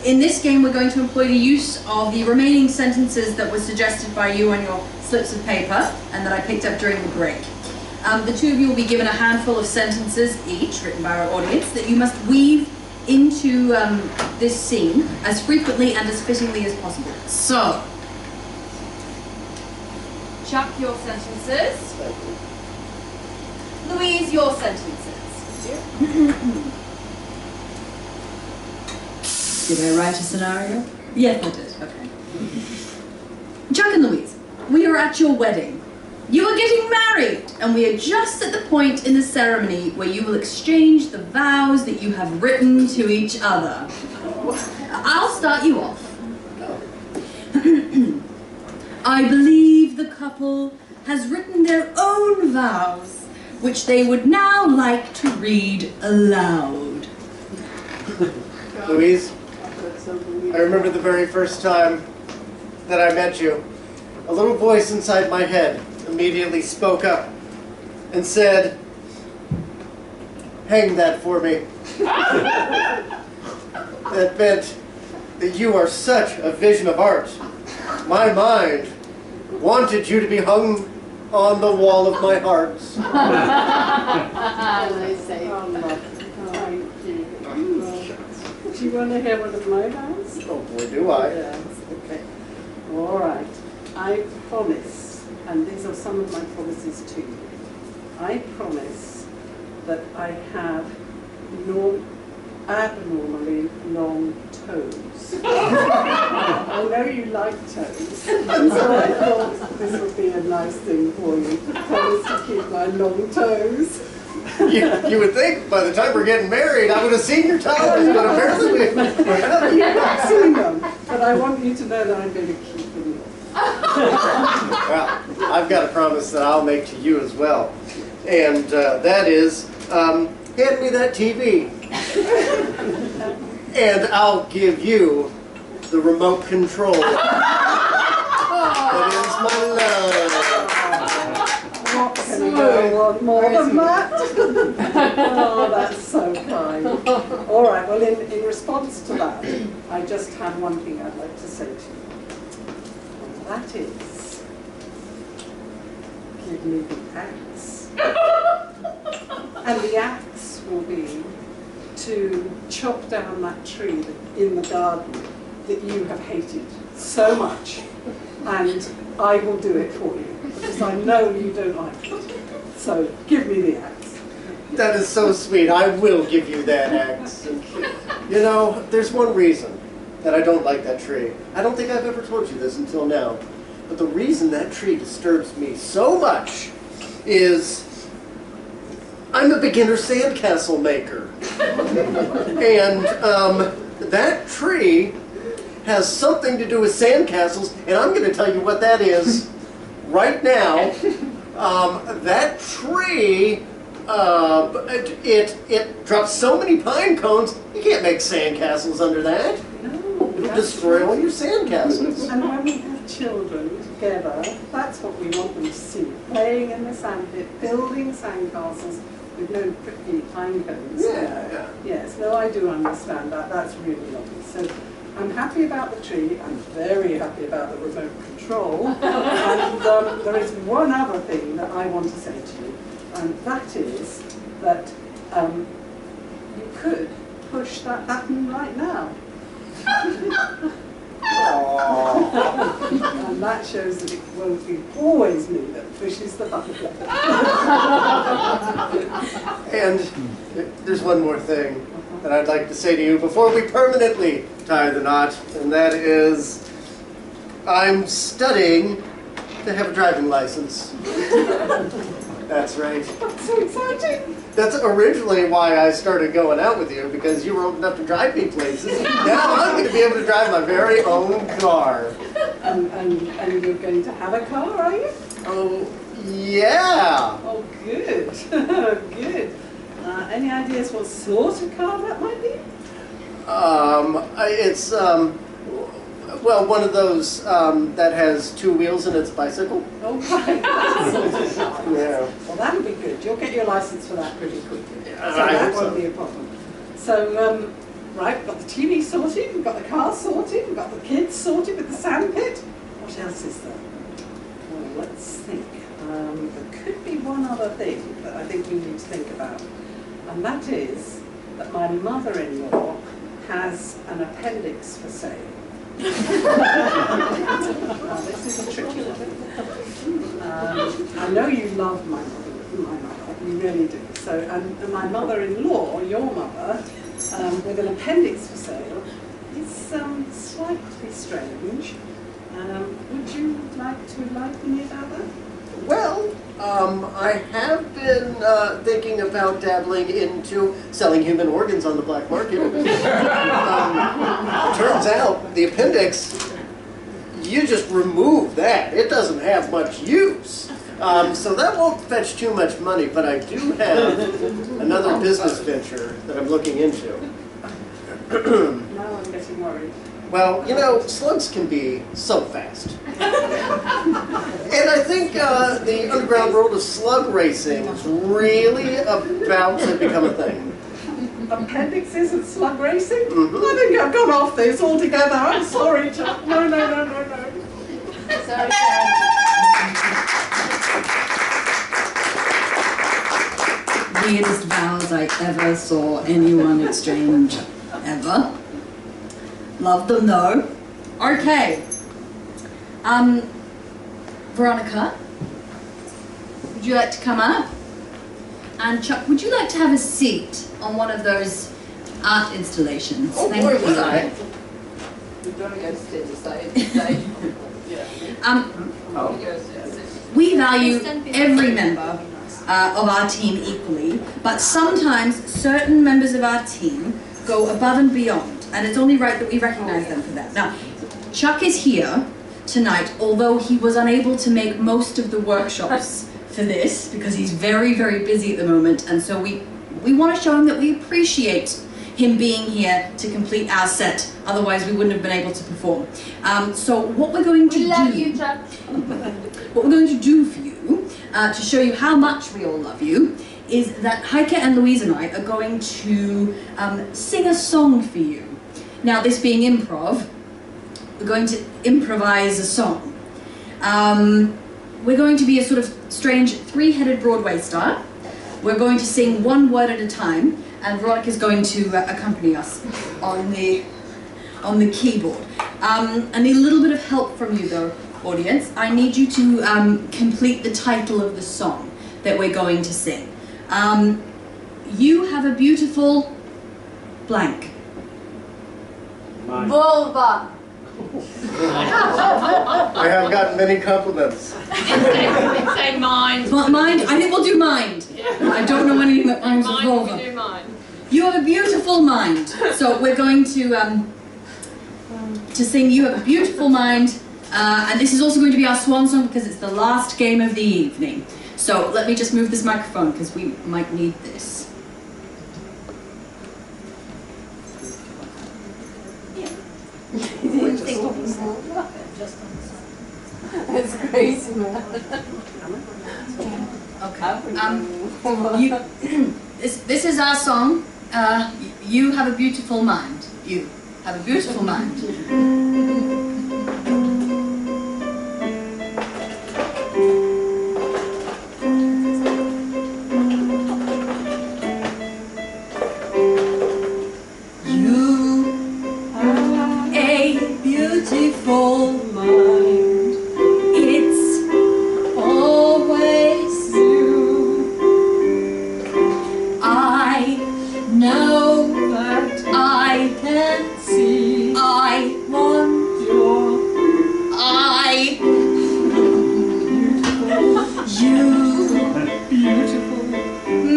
In this game we're going to employ the use of the remaining sentences that were suggested by you on your slips of paper and that I picked up during the break. The 2 of you will be given a handful of sentences each, written by our audience, that you must weave into this scene as frequently and as fittingly as possible. So, Chuck, your sentences. Louise, your sentences. Did I write a scenario? Yes, I did. Okay. Chuck and Louise, we are at your wedding. You are getting married. and we are just at the point in the ceremony where you will exchange the vows that you have written to each other. I'll start you off. I believe the couple has written their own vows, which they would now like to read aloud. Louise, I remember the very first time that I met you. A little voice inside my head immediately spoke up and said, "Hang that for me." That meant that you are such a vision of art. My mind wanted you to be hung on the wall of my heart. Do you want to hear one of my vows? Oh boy, do I. Yes, okay. All right. I promise, and these are some of my promises to you. I promise that I have abnormally long toes. I know you like toes, and so I thought this would be a nice thing for you. Promise to keep my long toes. You would think by the time we're getting married, I would have seen your toes, but apparently You've not seen them, but I want you to know that I'm going to keep them. Well, I've got a promise that I'll make to you as well, and that is, hand me that TV, and I'll give you the remote control. That is my love. What can I want more than that? Oh, that's so kind. All right, well, in response to that, I just have one thing I'd like to say to you. And that is, give me the axe. And the axe will be to chop down that tree in the garden that you have hated so much. And I will do it for you, because I know you don't like it. So, give me the axe. That is so sweet. I will give you that axe. You know, there's one reason that I don't like that tree. I don't think I've ever told you this until now. But the reason that tree disturbs me so much is I'm a beginner sandcastle maker. And that tree has something to do with sandcastles, and I'm going to tell you what that is right now. That tree, it drops so many pine cones, you can't make sandcastles under that. No, It'll destroy all your sandcastles. And when we have children together, that's what we want them to see. Playing in the sandpit, building sandcastles with no prickly pine cones. Yeah. Yes, no, I do understand that. That's really lovely. So I'm happy about the tree. I'm very happy about the remote control. And there is one other thing that I want to say to you, and that is that you could push that button right now. And that shows that it won't be always me that pushes the button. And there's one more thing that I'd like to say to you before we permanently tie the knot, and that is I'm studying to have a driving license. That's right. That's so exciting. That's originally why I started going out with you, because you were old enough to drive me places. Now I'm going to be able to drive my very own car. And you're going to have a car, are you? Oh, yeah. Oh, good. Good. Any ideas what sort of car that might be? It's, well, one of those that has two wheels and it's a bicycle. Oh, right. Yeah. Well, that'll be good. You'll get your license for that pretty quickly. So I that hope won't so. be a problem. So, right, we've got the TV sorted, we've got the car sorted, we've got the kids sorted with the sandpit. What else is there? Well, let's think. There could be one other thing that I think we need to think about. And that is that my mother-in-law has an appendix for sale. Now, this is a tricky one. I know you love my mother, you really do. So, and my mother-in-law, your mother, with an appendix for sale, is slightly strange. Would you like to enlighten me about that? Well, I have been thinking about dabbling into selling human organs on the black market. Turns out the appendix, you just remove that. It doesn't have much use. So that won't fetch too much money, but I do have another business venture that I'm looking into. Now I'm getting worried. Well, you know, slugs can be so fast. And I think the underground world of slug racing is really about to become a thing. Appendixes and slug racing? Mm-hmm. I think I've gone off this altogether. I'm sorry, Chuck. No. Sorry, Karen. Weirdest vows I ever saw anyone exchange, ever. Love them though. Okay. Veronica, would you like to come up? And Chuck, would you like to have a seat on one of those art installations? Oh Thank boy, you. would I? You don't go to stage. We value every member of our team equally, but sometimes certain members of our team go above and beyond, and it's only right that we recognize them for that. Now, Chuck is here tonight, although he was unable to make most of the workshops for this, because he's very, very busy at the moment, and so we want to show him that we appreciate him being here to complete our set, otherwise we wouldn't have been able to perform. So what we're going to do... We love you, Chuck. What we're going to do for you, to show you how much we all love you, is that Heike and Louise and I are going to sing a song for you. Now, this being improv, we're going to improvise a song. We're going to be a sort of strange three-headed Broadway star. We're going to sing one word at a time, and Veronica's going to accompany us on the keyboard. I need a little bit of help from you though, audience. I need you to complete the title of the song that we're going to sing. You have a beautiful blank. Mine. Vulva. I have gotten many compliments. Say mind. Mind? I think we'll do mind. I don't know anything that rhymes with vulva. Do mind. You have a beautiful mind. So we're going to sing You Have a Beautiful Mind. And this is also going to be our swan song because it's the last game of the evening. So let me just move this microphone because we might need this. That's crazy, man. Okay. This is our song. You have a beautiful mind. You have a beautiful mind. Beautiful mind. It's always you. I know that I can see. I want your beautiful. You beautiful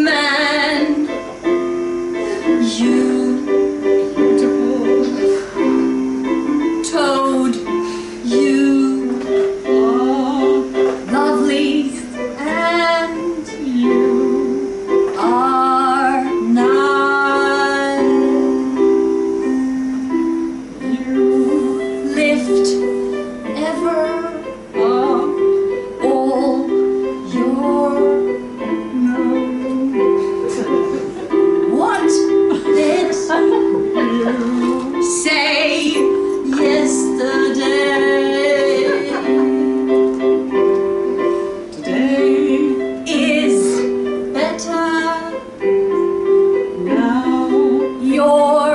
man. You toad, you are lovely, and you are nice. You lift ever up all your nose. What did you say yesterday? Today is better now. Your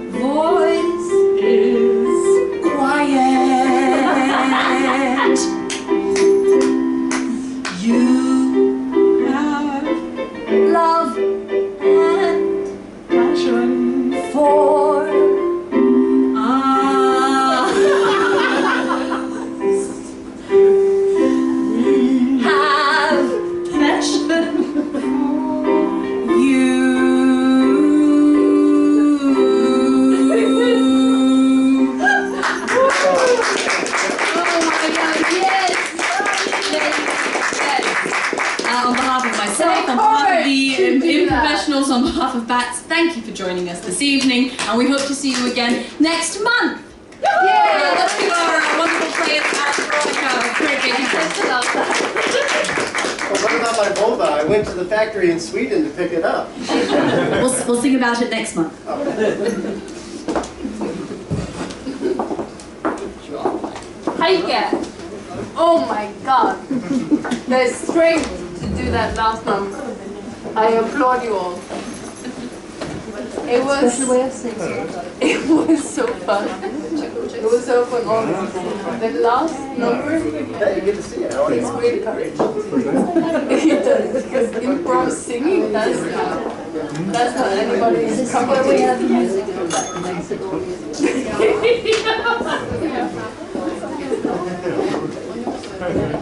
voice is quiet. You have love and passion for have Improvfessionals, on behalf of BATS, thank you for joining us this evening, and we hope to see you again next month. Yeah, let's give our wonderful players at Veronica a great big hand. Well, what about my Volvo? I went to the factory in Sweden to pick it up. We'll sing about it next month. Heike! Oh my god! The strength to do that last number. I applaud you all. It was so fun. It was so fun. The last number Hey, you get to see it. takes great courage. It does, because improv singing, that's not anybody is comfortable. We have music that makes it all easy. Yeah.